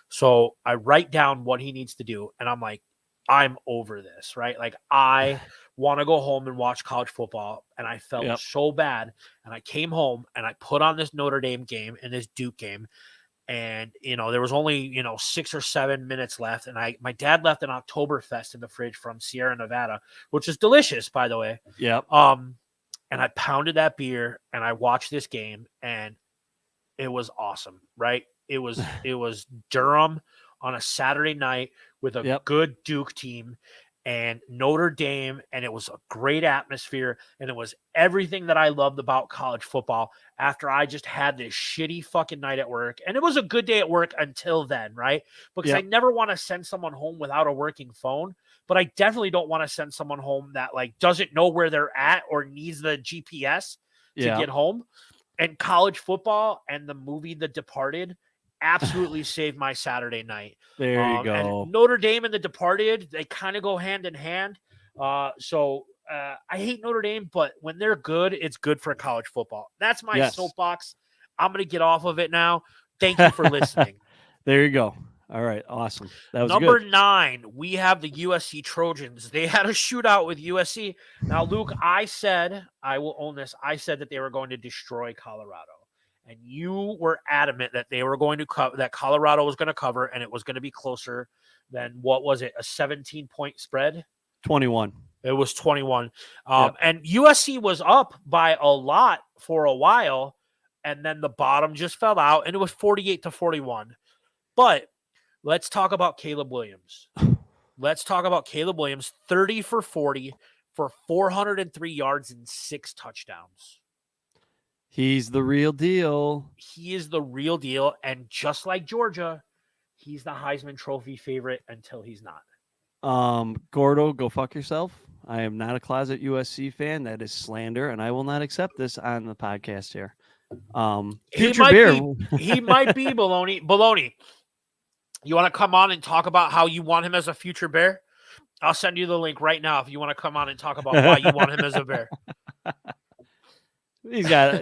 So I write down what he needs to do, and I'm like, I'm over this, right? Like, I want to go home and watch college football, and I felt so bad. And I came home and I put on this Notre Dame game and this Duke game, and there was only 6 or 7 minutes left, and my dad left an Oktoberfest in the fridge from Sierra Nevada, which is delicious, by the way. Yeah. And I pounded that beer and I watched this game, and it was awesome, right? It was Durham on a Saturday night with a good Duke team and Notre Dame, and it was a great atmosphere, and it was everything that I loved about college football after I just had this shitty fucking night at work. And it was a good day at work until then, right? Because I never want to send someone home without a working phone, but I definitely don't want to send someone home that doesn't know where they're at or needs the GPS to get home. And college football and the movie The Departed absolutely saved my Saturday night. There you go. And Notre Dame and The Departed, they kind of go hand in hand. So I hate Notre Dame, but when they're good, it's good for college football. That's my soapbox. I'm going to get off of it now. Thank you for listening. There you go. All right. Awesome. That was Number good. 9, we have the USC Trojans. They had a shootout with USC. Now, Luke, I said, I will own this. I said that they were going to destroy Colorado. And you were adamant that they were going to that Colorado was going to cover, and it was going to be closer than, what was it, a 17-point spread? 21. It was 21. Yep. And USC was up by a lot for a while, and then the bottom just fell out, and it was 48-41. But let's talk about Caleb Williams. 30 for 40 for 403 yards and 6 touchdowns. He's the real deal. He is the real deal, and just like Georgia, he's the Heisman Trophy favorite until he's not. Gordo, go fuck yourself. I am not a closet USC fan. That is slander, and I will not accept this on the podcast here. Future Bear. He might be baloney. You want to come on and talk about how you want him as a future Bear? I'll send you the link right now if you want to come on and talk about why you want him as a Bear. He's got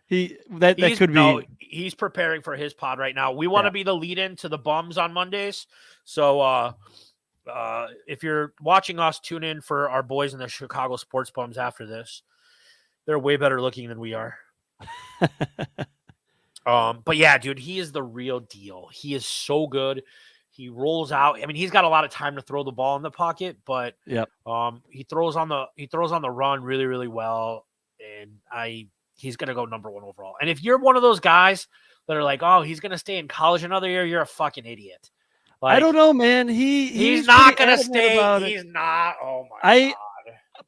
that could be. No, he's preparing for his pod right now. We want to be the lead-in to the bums on Mondays. So if you're watching us, tune in for our boys in the Chicago Sports Bums after this. They're way better looking than we are. But yeah, dude, he is the real deal. He is so good. He rolls out. I mean, he's got a lot of time to throw the ball in the pocket, but he throws on the run really, really well. And he's gonna go number 1 overall. And if you're one of those guys that are like, oh, he's gonna stay in college another year, you're a fucking idiot. Like, I don't know, man. He's not gonna stay. He's not. Oh my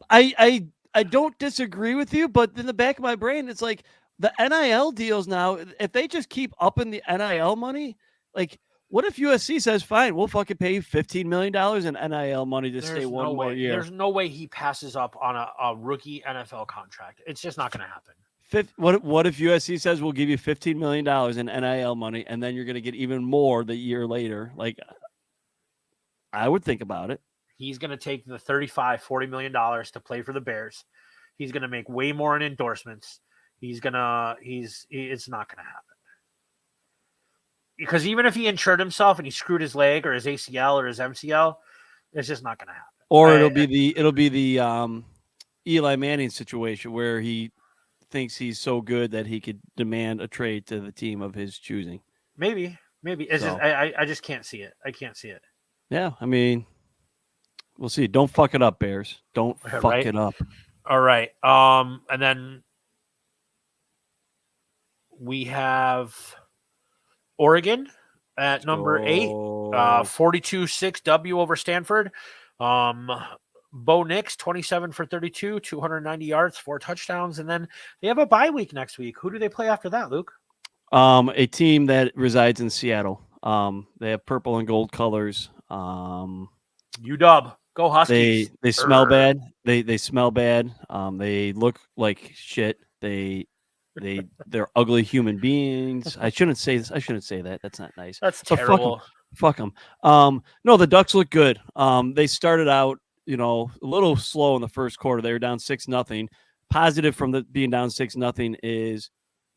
god. I don't disagree with you, but in the back of my brain, it's like the NIL deals now. If they just keep upping the NIL money, like, what if USC says, fine, we'll fucking pay you $15 million in NIL money to stay one more year? There's no way he passes up on a rookie NFL contract. It's just not going to happen. What if USC says, we'll give you $15 million in NIL money, and then you're going to get even more the year later? Like, I would think about it. He's going to take the $40 million to play for the Bears. He's going to make way more in endorsements. It's not going to happen. Because even if he insured himself and he screwed his leg or his ACL or his MCL, it's just not going to happen. Or it'll be the Eli Manning situation where he thinks he's so good that he could demand a trade to the team of his choosing. Maybe. I just can't see it. I can't see it. Yeah, I mean, we'll see. Don't fuck it up, Bears. Don't fuck it up. All right. And then we have Oregon at number 8, 42-6 W over Stanford. Bo Nix, 27 for 32, 290 yards, 4 touchdowns. And then they have a bye week next week. Who do they play after that, Luke? A team that resides in Seattle. They have purple and gold colors. UW. Go Huskies. They smell bad. They smell bad. They look like shit. They're ugly human beings. I shouldn't say this. I shouldn't say that. That's not nice. That's terrible. Fuck them. No, the Ducks look good. They started out, a little slow in the first quarter. They were down 6-0. Positive from being down 6-0 is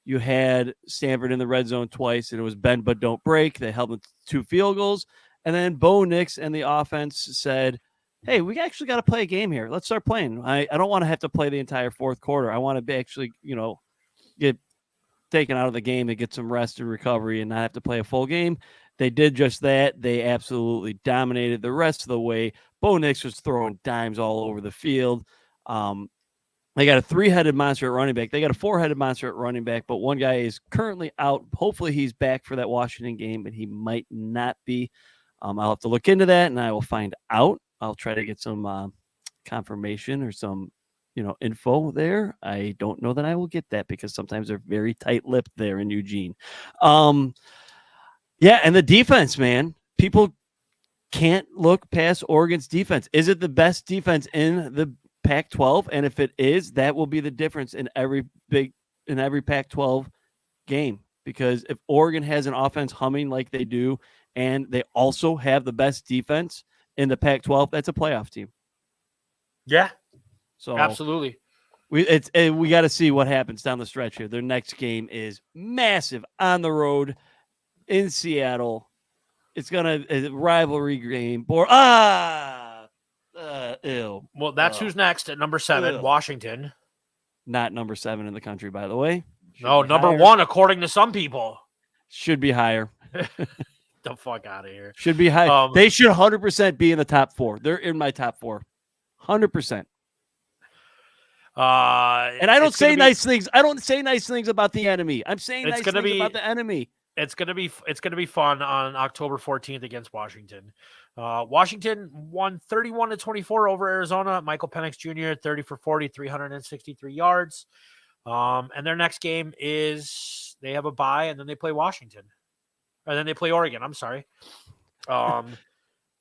you had Stanford in the red zone twice, and it was bend but don't break. They held them to 2 field goals, and then Bo Nix and the offense said, hey, we actually got to play a game here. Let's start playing. I don't want to have to play the entire fourth quarter. I want to be actually, get taken out of the game and get some rest and recovery and not have to play a full game. They did just that. They absolutely dominated the rest of the way. Bo Nix was throwing dimes all over the field. They got a 3-headed monster at running back. They got a 4-headed monster at running back, but one guy is currently out. Hopefully he's back for that Washington game, but he might not be. I'll have to look into that, and I will find out. I'll try to get some confirmation or some info there. I don't know that I will get that because sometimes they're very tight-lipped there in Eugene. Yeah, and the defense, man. People can't look past Oregon's defense. Is it the best defense in the Pac-12? And if it is, that will be the difference in every Pac-12 game. Because if Oregon has an offense humming like they do, and they also have the best defense in the Pac-12, that's a playoff team. Yeah. So absolutely. We got to see what happens down the stretch here. Their next game is massive on the road in Seattle. It's a rivalry game. Ew. Well, that's who's next at number 7, Ew. Washington. Not number 7 in the country, by the way. No, number 1 according to some people. Should be higher. The fuck out of here. Should be high. They should 100% be in the top 4. They're in my top 4. 100%. Uh, And I don't it's gonna say be- nice things. I don't say nice things about the enemy. I'm saying It's nice gonna things be- about the enemy. It's gonna be fun on October 14th against Washington. Washington won 31-24 over Arizona. Michael Penix Jr. 30 for 40, 363 yards. And their next game is they have a bye, and then they play Washington, or then they play Oregon. I'm sorry.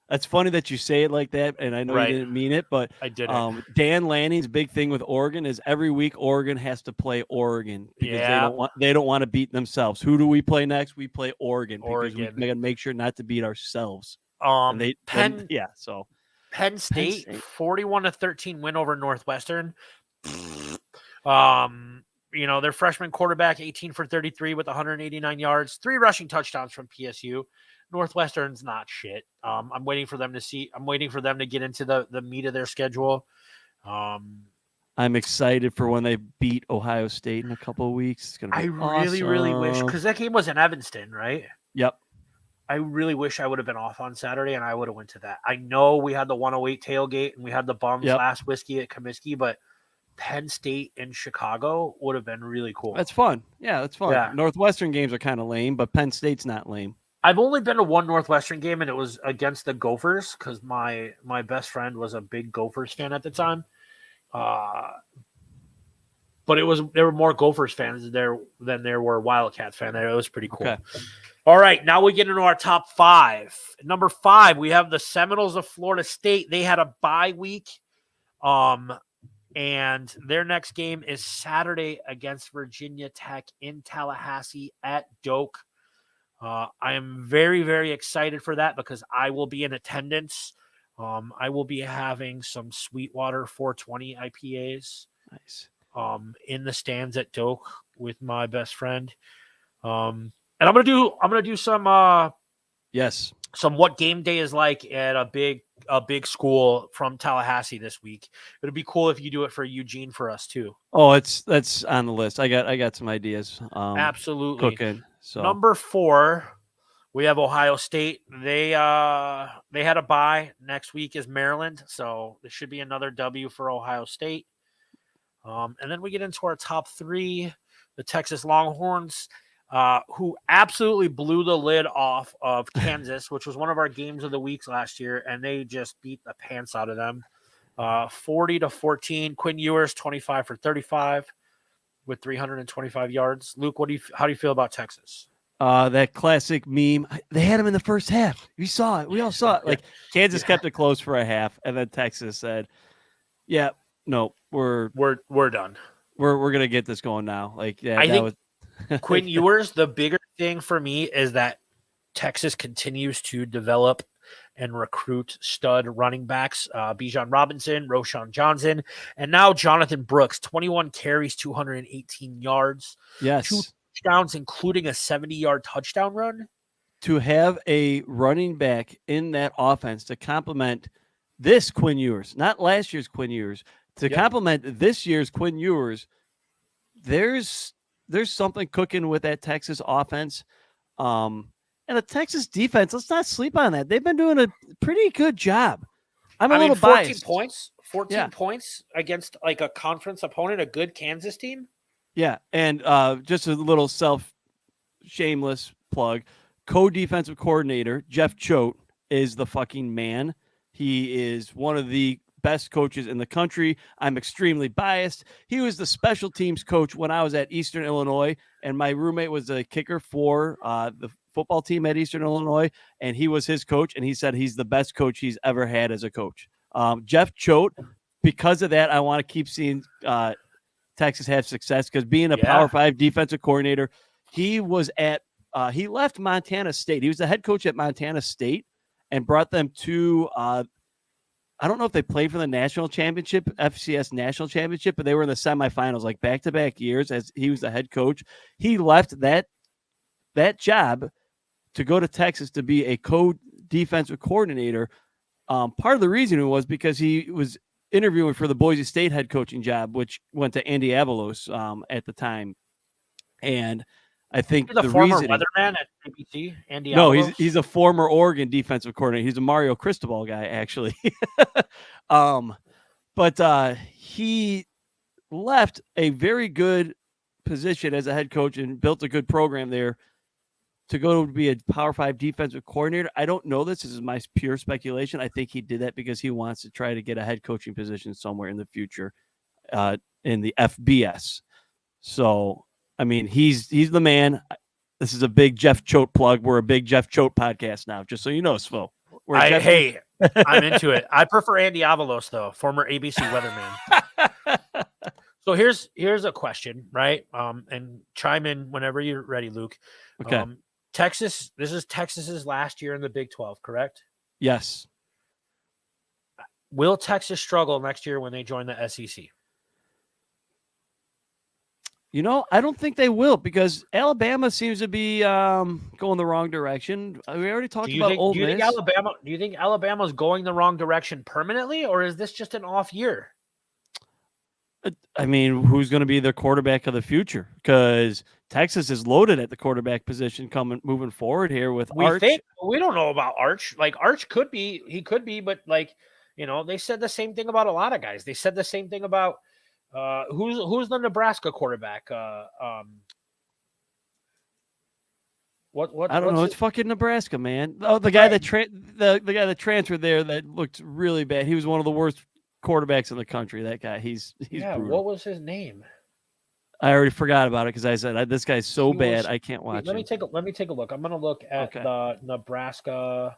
That's funny that you say it like that, and I know Right. you didn't mean it, but I didn't. Dan Lanning's big thing with Oregon is every week Oregon has to play Oregon because Yeah. they don't want to beat themselves. Who do we play next? We play Oregon because we Oregon. got to make sure not to beat ourselves. Penn Penn State State. 41-13 win over Northwestern. Their freshman quarterback 18 for 33 with 189 yards, 3 rushing touchdowns from PSU. Northwestern's not shit. I'm waiting for them to get into the meat of their schedule. I'm excited for when they beat Ohio State in a couple of weeks. It's gonna be really wish, awesome. because that game was in Evanston, right? Yep. I really wish I would have been off on Saturday and I would have went to that. I know we had the 108 tailgate and we had the bums last whiskey at Comiskey, but Penn State and Chicago would have been really cool. That's fun. Yeah, that's fun. Yeah. Northwestern games are kind of lame, but Penn State's not lame. I've only been to one Northwestern game, and it was against the Gophers because my best friend was a big Gophers fan at the time. But there were more Gophers fans there than there were Wildcats fans there. It was pretty cool. Okay. All right, now we get into our top 5. Number 5, we have the Seminoles of Florida State. They had a bye week, and their next game is Saturday against Virginia Tech in Tallahassee at Doak. I am very, very excited for that because I will be in attendance. I will be having some Sweetwater 420 IPAs. Nice. In the stands at Doak with my best friend. And I'm gonna do some Yes. some what game day is like at a big school from Tallahassee this week. It'd be cool if you do it for Eugene for us too. Oh, that's on the list. I got some ideas. Absolutely. Cooking. So Number 4, we have Ohio State. They had a bye. Next week is Maryland, so there should be another W for Ohio State. And then we get into our top 3, the Texas Longhorns, who absolutely blew the lid off of Kansas, which was one of our games of the weeks last year, and they just beat the pants out of them. 40-14. Quinn Ewers 25 for 35 with 325 yards. Luke, how do you feel about Texas? that classic meme. They had him in the first half. We saw it. We all saw it. Like Kansas kept it close for a half, and then Texas said, "Yeah, no, we're done. We're gonna get this going now." Like, yeah, I think was Quinn Ewers. The bigger thing for me is that Texas continues to develop and recruit stud running backs, Bijan Robinson, Roshan Johnson, and now Jonathan Brooks, 21 carries, 218 yards. Yes. 2 touchdowns, including a 70-yard touchdown run. To have a running back in that offense to complement this Quinn Ewers, not last year's Quinn Ewers, to complement this year's Quinn Ewers, there's something cooking with that Texas offense. And the Texas defense, let's not sleep on that. They've been doing a pretty good job. I'm a little 14 biased. 14 points against like a conference opponent, a good Kansas team. Yeah, and just a little shameless plug. Co-defensive coordinator Jeff Choate is the fucking man. He is one of the best coaches in the country. I'm extremely biased. He was the special teams coach when I was at Eastern Illinois, and my roommate was a kicker for the football team at Eastern Illinois, and he was his coach, and he said he's the best coach he's ever had as a coach. Jeff Choate, because of that, I want to keep seeing Texas have success, because being a Power 5 defensive coordinator, he was at he left Montana State. He was the head coach at Montana State and brought them to I don't know if they played for the national championship, FCS national championship, but they were in the semifinals like back-to-back years as he was the head coach. He left that job to go to Texas to be a co-defensive coordinator. Part of the reason was because he was interviewing for the Boise State head coaching job, which went to Andy Avalos at the time. And I think the former weatherman at ABC, Andy No, Avalos. he's a former Oregon defensive coordinator. He's a Mario Cristobal guy, actually. But he left a very good position as a head coach and built a good program there to go to be a Power 5 defensive coordinator. I don't know this. This is my pure speculation. I think he did that because he wants to try to get a head coaching position somewhere in the future in the FBS. So, I mean, he's the man. This is a big Jeff Choate plug. We're a big Jeff Choate podcast now, just so you know, Svo. Hey, I'm into it. I prefer Andy Avalos, though, former ABC weatherman. So here's a question, right? And chime in whenever you're ready, Luke. Okay. Texas, this is Texas's last year in the Big 12, correct? Yes. Will Texas struggle next year when they join the SEC? You know, I don't think they will because Alabama seems to be going the wrong direction. We already talked about Ole Miss. Do you think Alabama's going the wrong direction permanently, or is this just an off year? I mean, who's going to be the quarterback of the future? Because Texas is loaded at the quarterback position moving forward here with Arch. We don't know about Arch. Like Arch could be, but like, they said the same thing about a lot of guys. They said the same thing about who's the Nebraska quarterback? What I don't know. It's fucking Nebraska, man. Oh, the guy that the guy that transferred there that looked really bad. He was one of the worst quarterbacks in the country. That guy, he's brutal. What was his name? I already forgot about it because I said this guy's so bad I can't watch let him. Let me take a look. I'm gonna look at the Nebraska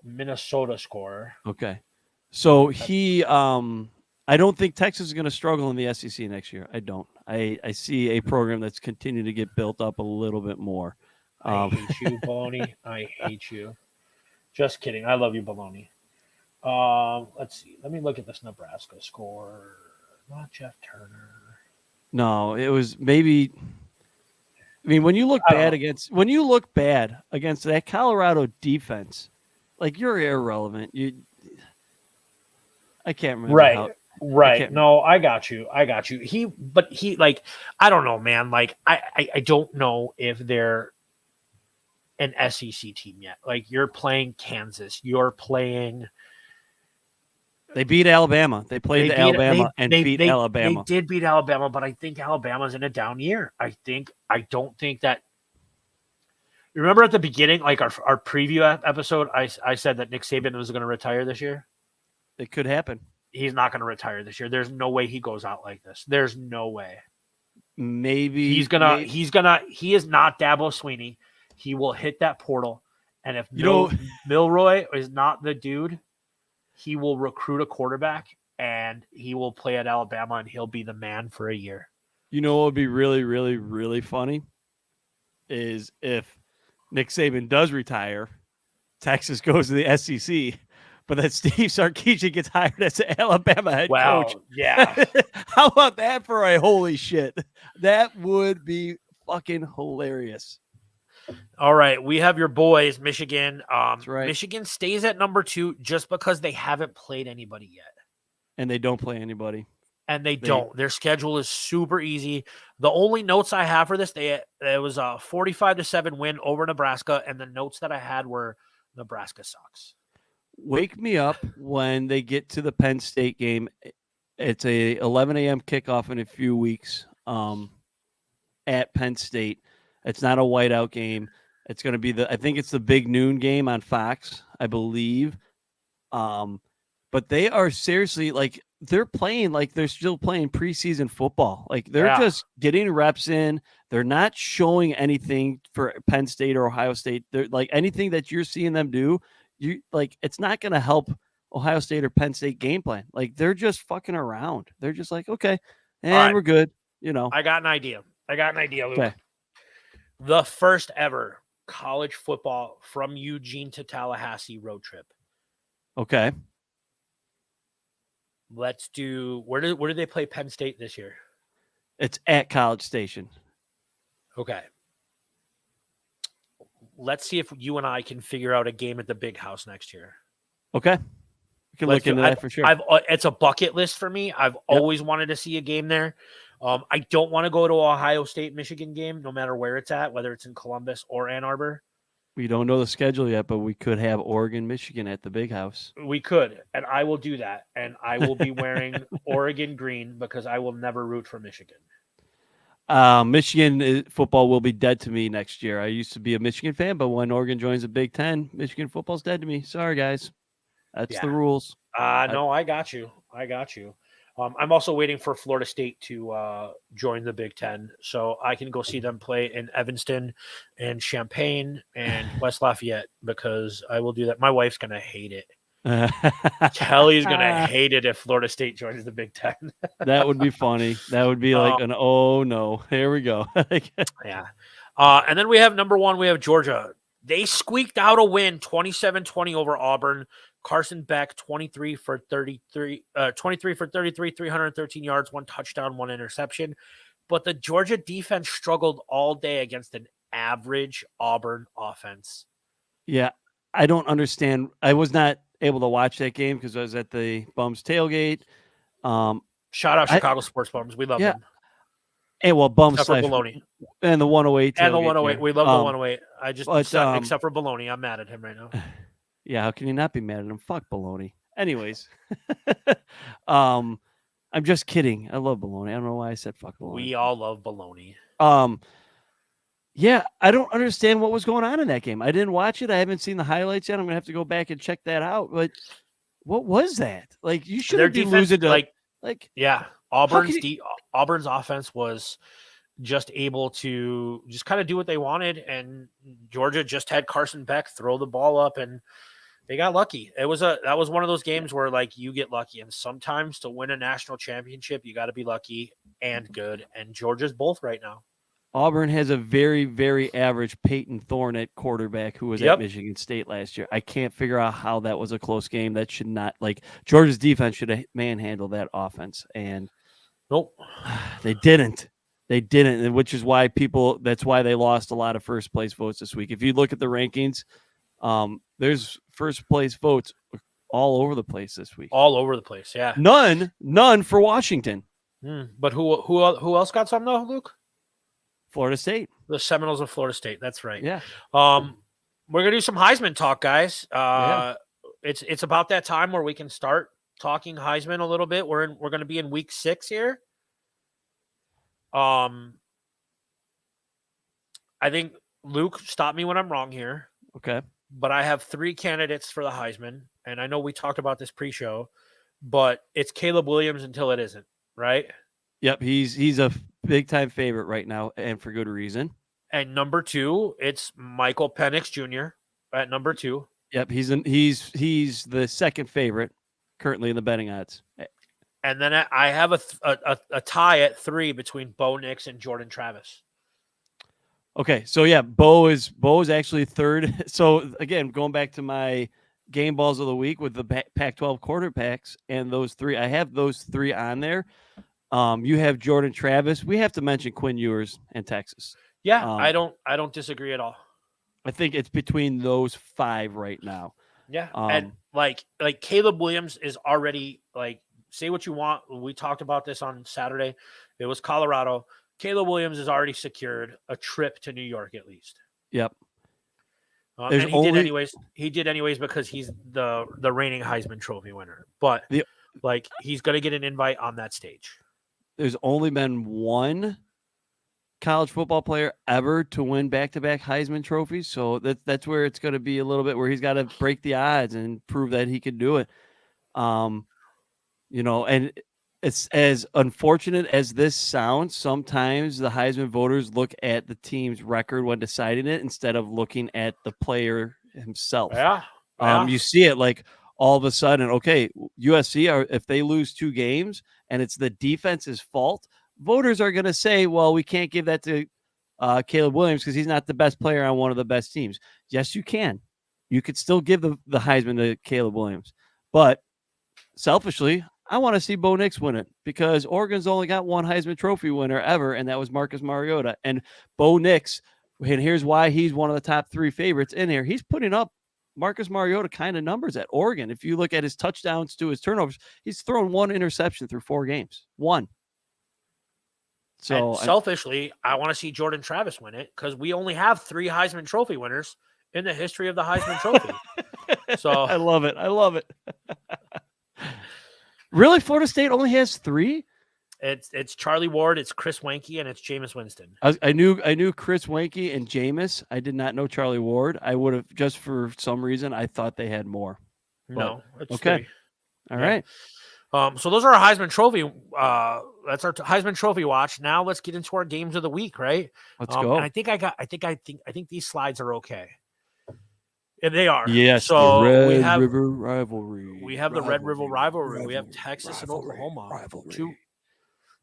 Minnesota score. Okay, so he I don't think Texas is going to struggle in the SEC next year. I don't. I see a program that's continuing to get built up a little bit more. I hate you, Baloney. I hate you. Just kidding. I love you, Baloney. Let's see. Let me look at this Nebraska score. Not Jeff Turner. No, it was maybe. I mean, when you look bad against that Colorado defense, like you're irrelevant. I can't remember. Right. No, I got you. He like, I don't know, man. Like, I don't know if they're an SEC team yet. Like, you're playing Kansas. You're playing. They beat Alabama. They played Alabama and beat Alabama. They did beat Alabama, but I think Alabama's in a down year. I don't think that. Remember at the beginning, like our preview episode, I said that Nick Saban was going to retire this year. It could happen. He's not going to retire this year. There's no way he goes out like this. There's no way. Maybe he is not Dabo Sweeney. He will hit that portal. And if Milroy is not the dude, he will recruit a quarterback and he will play at Alabama and he'll be the man for a year. You know what would be really, really, really funny is if Nick Saban does retire, Texas goes to the SEC. But then Steve Sarkisian gets hired as an Alabama head coach. Yeah. How about that for a holy shit? That would be fucking hilarious. All right. We have your boys, Michigan. That's right. Michigan stays at number 2 just because they haven't played anybody yet. And they don't play anybody. And they don't. Their schedule is super easy. The only notes I have for this, it was a 45-7 win over Nebraska. And the notes that I had were Nebraska sucks. Wake me up when they get to the Penn State game. It's a 11 a.m. kickoff in a few weeks at Penn State. It's not a whiteout game. It's going to be I think it's the big noon game on Fox, I believe. But they are seriously like they're playing like they're still playing preseason football. Like they're just getting reps in. They're not showing anything for Penn State or Ohio State. They're like anything that you're seeing them do. It's not going to help Ohio State or Penn State game plan. Like they're just fucking around. They're just like, okay, and we're good. I got an idea. Luke. Okay. The first ever college football from Eugene to Tallahassee road trip. Okay. Let's do. Where do they play Penn State this year? It's at College Station. Okay. Let's see if you and I can figure out a game at the Big House next year. Okay. We can look into that for sure. It's a bucket list for me. I've always wanted to see a game there. I don't want to go to Ohio State, Michigan game, no matter where it's at, whether it's in Columbus or Ann Arbor. We don't know the schedule yet, but we could have Oregon, Michigan at the Big House. We could, and I will do that. And I will be wearing Oregon green because I will never root for Michigan. Michigan football will be dead to me next year. I used to be a Michigan fan, but when Oregon joins the Big Ten, Michigan football's dead to me. Sorry, guys. That's the rules. No, I got you. I'm also waiting for Florida State to join the Big Ten, so I can go see them play in Evanston and Champaign and West Lafayette because I will do that. My wife's gonna hate it. Kelly's gonna hate it if Florida State joins the Big Ten. That would be funny. That would be like an oh no. Here we go. Yeah. And then we have number 1, we have Georgia. They squeaked out a win 27-20 over Auburn. Carson Beck, 23 for 33, 313 yards, 1 touchdown, 1 interception. But the Georgia defense struggled all day against an average Auburn offense. Yeah, I don't understand. I was not able to watch that game because I was at the Bums tailgate. Shout out Chicago Sports Bums. We love them. Hey, well, Bums except for Baloney. And the 108 tailgate. And the 108. Here. We love the 108. I just, except for Baloney. I'm mad at him right now. Yeah, how can you not be mad at him? Fuck baloney. Anyways, I'm just kidding. I love baloney. I don't know why I said fuck baloney. We all love baloney. Yeah, I don't understand what was going on in that game. I didn't watch it. I haven't seen the highlights yet. I'm gonna have to go back and check that out. But what was that? Like, you shouldn't be losing to like yeah. Auburn's offense was just able to just kind of do what they wanted, and Georgia just had Carson Beck throw the ball up, and they got lucky. That was one of those games where like you get lucky, and sometimes to win a national championship, you got to be lucky and good. And Georgia's both right now. Auburn has a very, very average Peyton Thorne at quarterback who was at Michigan State last year. I can't figure out how that was a close game. That should not Georgia's defense should have manhandled that offense, and nope, they didn't. They didn't, which is why that's why they lost a lot of first place votes this week. If you look at the rankings, there's first place votes all over the place this week. All over the place, yeah. None for Washington. But who else got some though, Luke? Florida State. The Seminoles of Florida State. That's right. Yeah. We're gonna do some Heisman talk, guys. It's about that time where we can start talking Heisman a little bit. We're gonna be in week 6 here. I think Luke, stop me when I'm wrong here. Okay. But I have 3 candidates for the Heisman, and I know we talked about this pre-show, but it's Caleb Williams until it isn't, right? Yep, he's a big time favorite right now, and for good reason. And number 2, it's Michael Penix Jr. at number 2. Yep, he's the second favorite currently in the betting odds. And then I have a tie at 3 between Bo Nix and Jordan Travis. Okay, so yeah, Bo is actually third. So again, going back to my game balls of the week with the Pac-12 quarterbacks and those 3, I have those 3 on there. You have Jordan Travis. We have to mention Quinn Ewers in Texas. Yeah, I don't disagree at all. I think it's between those 5 right now. Yeah, and like Caleb Williams is already like. Say what you want. We talked about this on Saturday. It was Colorado. Caleb Williams has already secured a trip to New York at least. Yep. And he did anyways because he's the reigning Heisman Trophy winner. But he's going to get an invite on that stage. There's only been one college football player ever to win back-to-back Heisman trophies. So that's where it's going to be a little bit where he's got to break the odds and prove that he can do it. And it's as unfortunate as this sounds, sometimes the Heisman voters look at the team's record when deciding it instead of looking at the player himself. Yeah. You see it like all of a sudden, okay, USC, if they lose 2 games and it's the defense's fault, voters are going to say, well, we can't give that to Caleb Williams because he's not the best player on one of the best teams. Yes, you can. You could still give the Heisman to Caleb Williams. But selfishly, I want to see Bo Nix win it because Oregon's only got one Heisman Trophy winner ever, and that was Marcus Mariota. And Bo Nix, and here's why he's one of the top 3 favorites in here. He's putting up Marcus Mariota kind of numbers at Oregon. If you look at his touchdowns to his turnovers, he's thrown 1 interception through 4 games. 1. So selfishly, I want to see Jordan Travis win it because we only have 3 Heisman Trophy winners, in the history of the Heisman Trophy. So I love it. I love it. Really, Florida State only has 3? it's Charlie Ward, it's Chris Weinke, and it's Jameis Winston. I knew Chris Weinke and Jameis. I did not know Charlie Ward. I would have, just for some reason, I thought they had more. No, it's okay. 3. All right. So those are our Heisman Trophy. That's our Heisman Trophy watch. Now let's get into our games of the week, right? Let's go. And I think these slides are okay. And they are. Yes. So the Red we have River rivalry. we have the Red River rivalry. We have Texas and Oklahoma.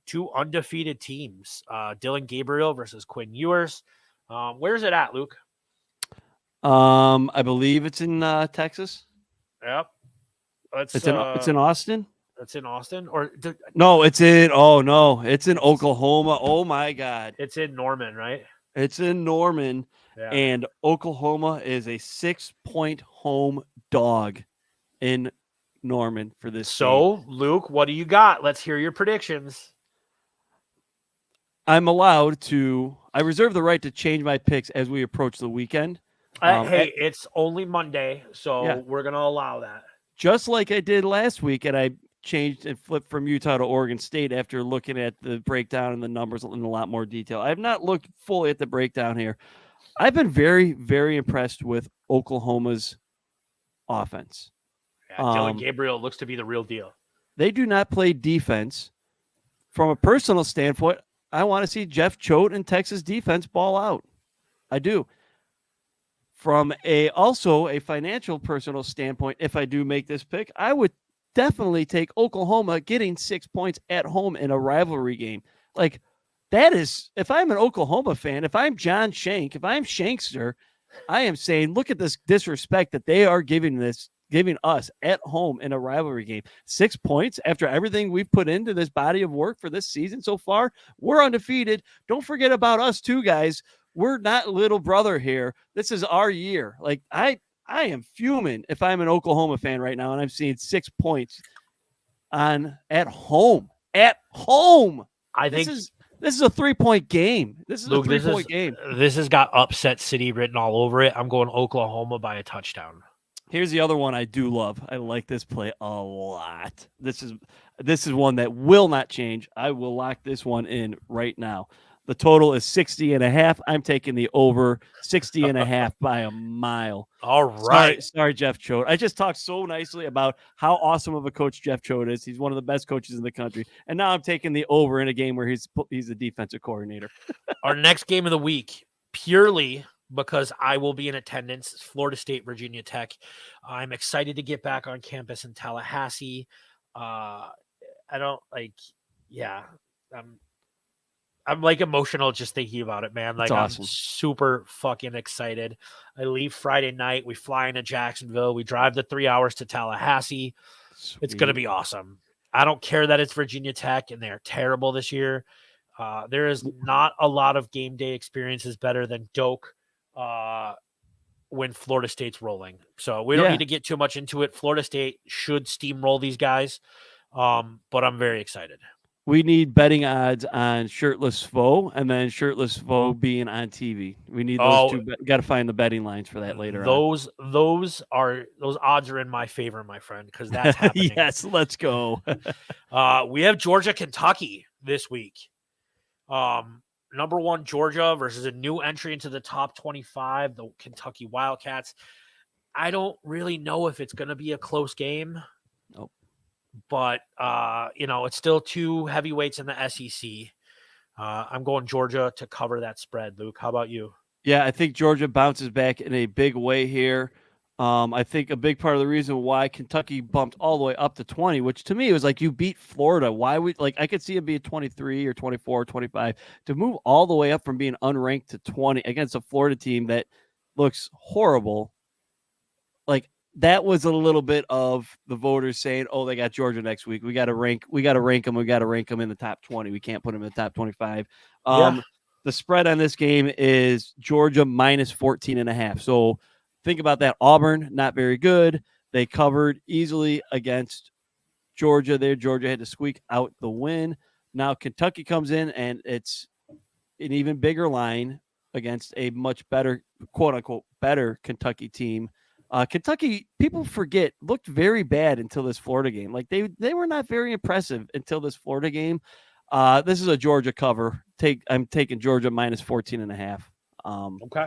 Two undefeated teams. Dylan Gabriel versus Quinn Ewers. Where's it at, Luke? I believe it's in Texas. Yep. It's in Austin. It's in Austin, or no? It's in. Oh no! It's in Oklahoma. Oh my God! It's in Norman, right? It's in Norman, yeah. And Oklahoma is a 6-point home dog in Norman for this. So, game. Luke, what do you got? Let's hear your predictions. I'm allowed to. I reserve the right to change my picks as we approach the weekend. Hey, it's only Monday, so we're gonna allow that. Just like I did last week, and I changed and flipped from Utah to Oregon State after looking at the breakdown and the numbers in a lot more detail. I have not looked fully at the breakdown here. I've been very, very impressed with Oklahoma's offense. Yeah, Dylan Gabriel looks to be the real deal. They do not play defense. From a personal standpoint, I want to see Jeff Choate and Texas defense ball out. I do. From also a financial personal standpoint, if I do make this pick, I would definitely take Oklahoma getting 6 points at home in a rivalry game. Like, that is, if I'm an Oklahoma fan, if I'm John Shank, if I'm Shankster, I am saying, look at this disrespect that they are giving us at home in a rivalry game. 6 points after everything we've put into this body of work for this season so far. We're undefeated. Don't forget about us too, guys. We're not little brother here. This is our year. Like, I am fuming if I'm an Oklahoma fan right now and I'm seeing 6 points at home. At home. I think this is a 3-point game. This is Luke, a 3-point game. This has got upset city written all over it. I'm going Oklahoma by a touchdown. Here's the other one I do love. I like this play a lot. This is one that will not change. I will lock this one in right now. The total is 60.5. I'm taking the over 60.5 by a mile. All right. Sorry, Jeff Choate. I just talked so nicely about how awesome of a coach Jeff Choate is. He's one of the best coaches in the country. And now I'm taking the over in a game where he's the defensive coordinator. Our next game of the week, purely because I will be in attendance, is Florida State, Virginia Tech. I'm excited to get back on campus in Tallahassee. I'm like emotional just thinking about it, man. Like, awesome. I'm super fucking excited. I leave Friday night. We fly into Jacksonville. We drive the 3 hours to Tallahassee. Sweet. It's going to be awesome. I don't care that it's Virginia Tech and they're terrible this year. There is not a lot of game day experiences better than Doak when Florida State's rolling. So we don't need to get too much into it. Florida State should steamroll these guys, but I'm very excited. We need betting odds on Shirtless Foe and then Shirtless Foe being on TV. We need those two. Got to find the betting lines for that later. Those odds are in my favor, my friend, because that's happening. Yes, let's go. We have Georgia, Kentucky this week. Number 1 Georgia versus a new entry into the top 25, the Kentucky Wildcats. I don't really know if it's going to be a close game. Nope. But, it's still 2 heavyweights in the SEC. I'm going Georgia to cover that spread. Luke, how about you? Yeah, I think Georgia bounces back in a big way here. I think a big part of the reason why Kentucky bumped all the way up to 20, which to me was like, you beat Florida. Why would, I could see it be a 23 or 24 or 25 to move all the way up from being unranked to 20 against a Florida team that looks horrible. Like, that was a little bit of the voters saying, "Oh, they got Georgia next week. We got to rank them. We got to rank them in the top 20. We can't put them in the top 25." The spread on this game is Georgia minus 14.5. So think about that. Auburn, not very good. They covered easily against Georgia there. Georgia had to squeak out the win. Now Kentucky comes in, and it's an even bigger line against a much better, quote unquote, better Kentucky team. Kentucky, people forget, looked very bad until this Florida game. Like they were not very impressive until this Florida game. This is a Georgia cover. I'm taking Georgia minus 14.5. Okay.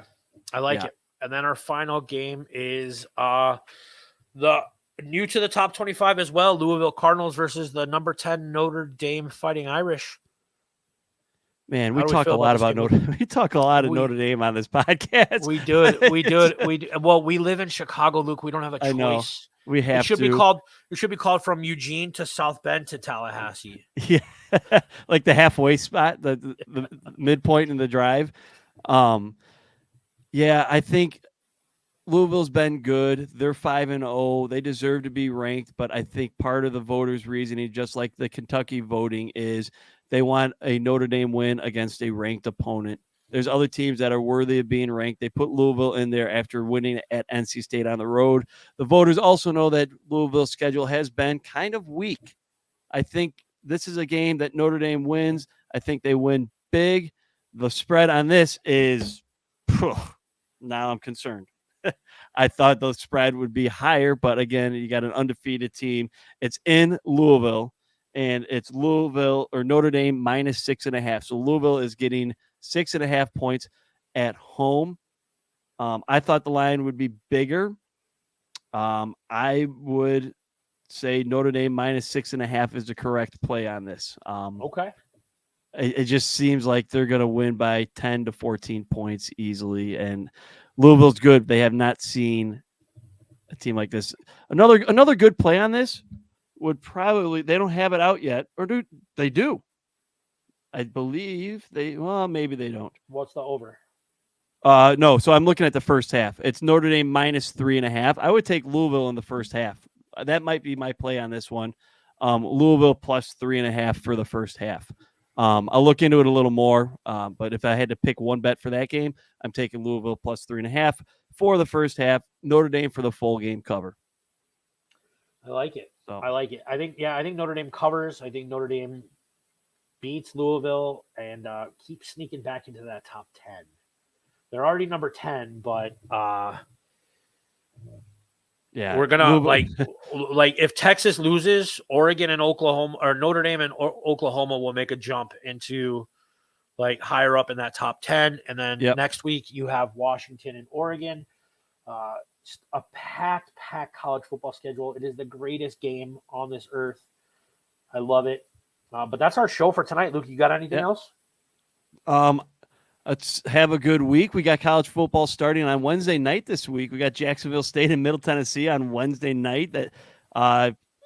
I like it. And then our final game is the new to the top 25 as well, Louisville Cardinals versus the number 10 Notre Dame Fighting Irish. Man, we talk a lot about Notre Dame on this podcast. We do it. Well, we live in Chicago, Luke. We don't have a choice. I know. We have it should be called from Eugene to South Bend to Tallahassee. Yeah. Like the halfway spot, the midpoint in the drive. Yeah, I think Louisville's been good. They're 5-0. They deserve to be ranked, but I think part of the voters' reasoning, just like the Kentucky voting, is they want a Notre Dame win against a ranked opponent. There's other teams that are worthy of being ranked. They put Louisville in there after winning at NC State on the road. The voters also know that Louisville's schedule has been kind of weak. I think this is a game that Notre Dame wins. I think they win big. The spread on this is, now I'm concerned. I thought the spread would be higher, but again, you got an undefeated team. It's in Louisville, and it's Louisville or Notre Dame minus 6.5. So Louisville is getting 6.5 points at home. I thought the line would be bigger. I would say Notre Dame minus 6.5 is the correct play on this. Okay. It just seems like they're going to win by 10 to 14 points easily, and Louisville's good. They have not seen a team like this. Another good play on this would probably, they don't have it out yet, or do they? Do I believe maybe they don't. What's the over? No. So I'm looking at the first half. It's Notre Dame minus 3.5. I would take Louisville in the first half. That might be my play on this one. Louisville plus 3.5 for the first half. I'll look into it a little more, but if I had to pick one bet for that game, I'm taking Louisville plus 3.5 for the first half, Notre Dame for the full game cover. I like it. I like it. I think Notre Dame covers. I think Notre Dame beats Louisville and keeps sneaking back into that top 10. They're already number 10, but yeah, we're gonna like if Texas loses, Oregon and Oklahoma, or Notre Dame and Oklahoma will make a jump into like higher up in that top 10. And then next week you have Washington and Oregon. Just a packed college football schedule. It is the greatest game on this earth. I love it. But that's our show for tonight, Luke. You got anything else? Let's have a good week. We got college football starting on Wednesday night this week. We got Jacksonville State and Middle Tennessee on Wednesday night. That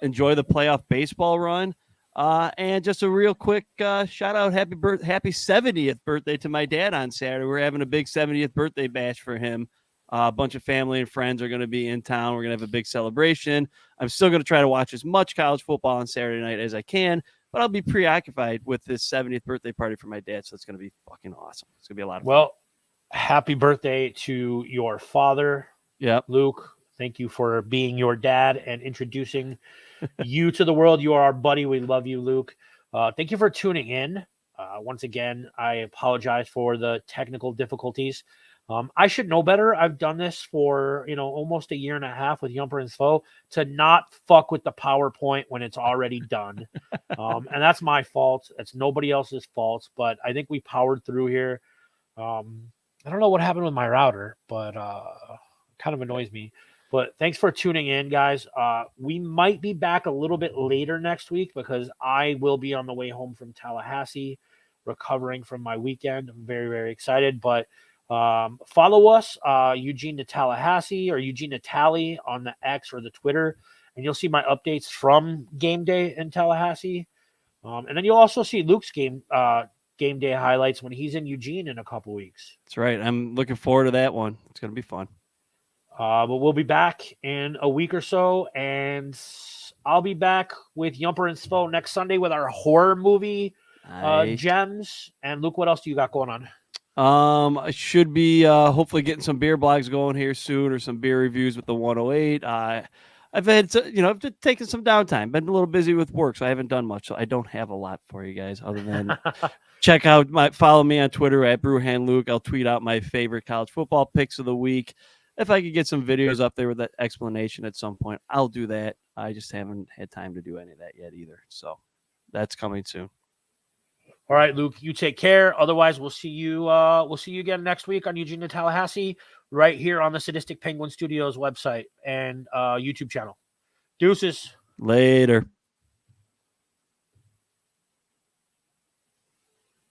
enjoy the playoff baseball run. And just a real quick shout out, happy 70th birthday to my dad on Saturday. We're having a big 70th birthday bash for him. A bunch of family and friends are going to be in town. We're going to have a big celebration. I'm still going to try to watch as much college football on Saturday night as I can, but I'll be preoccupied with this 70th birthday party for my dad, so it's going to be fucking awesome. It's going to be a lot of fun. Well, happy birthday to your father, Luke. Thank you for being your dad and introducing you to the world. You are our buddy. We love you, Luke. Thank you for tuning in. Once again, I apologize for the technical difficulties. I should know better. I've done this for, almost a year and a half with Yumper and Svo to not fuck with the PowerPoint when it's already done. And that's my fault. It's nobody else's fault, but I think we powered through here. I don't know what happened with my router, but kind of annoys me. But thanks for tuning in, guys. We might be back a little bit later next week because I will be on the way home from Tallahassee, recovering from my weekend. I'm very, very excited, but follow us, Eugene to Tallahassee or Eugene to Tally on the X or the Twitter, and you'll see my updates from game day in Tallahassee. And then you'll also see Luke's game day highlights when he's in Eugene in a couple weeks. That's right. I'm looking forward to that one. It's going to be fun. But we'll be back in a week or so, and I'll be back with Yumper and Svo next Sunday with our horror movie gems. And Luke, what else do you got going on? I should be hopefully getting some beer blogs going here soon, or some beer reviews with the 108. I've had I've taken some downtime, been a little busy with work, so I haven't done much. So I don't have a lot for you guys other than follow me on Twitter at BrewHandLuke. I'll tweet out my favorite college football picks of the week. if I could get some videos up there with that explanation at some point, I'll do that. I just haven't had time to do any of that yet either. So that's coming soon. All right, Luke, you take care. Otherwise, we'll see you again next week on Eugene to Tallahassee, right here on the Sadistic Penguin Studios website and YouTube channel. Deuces. Later.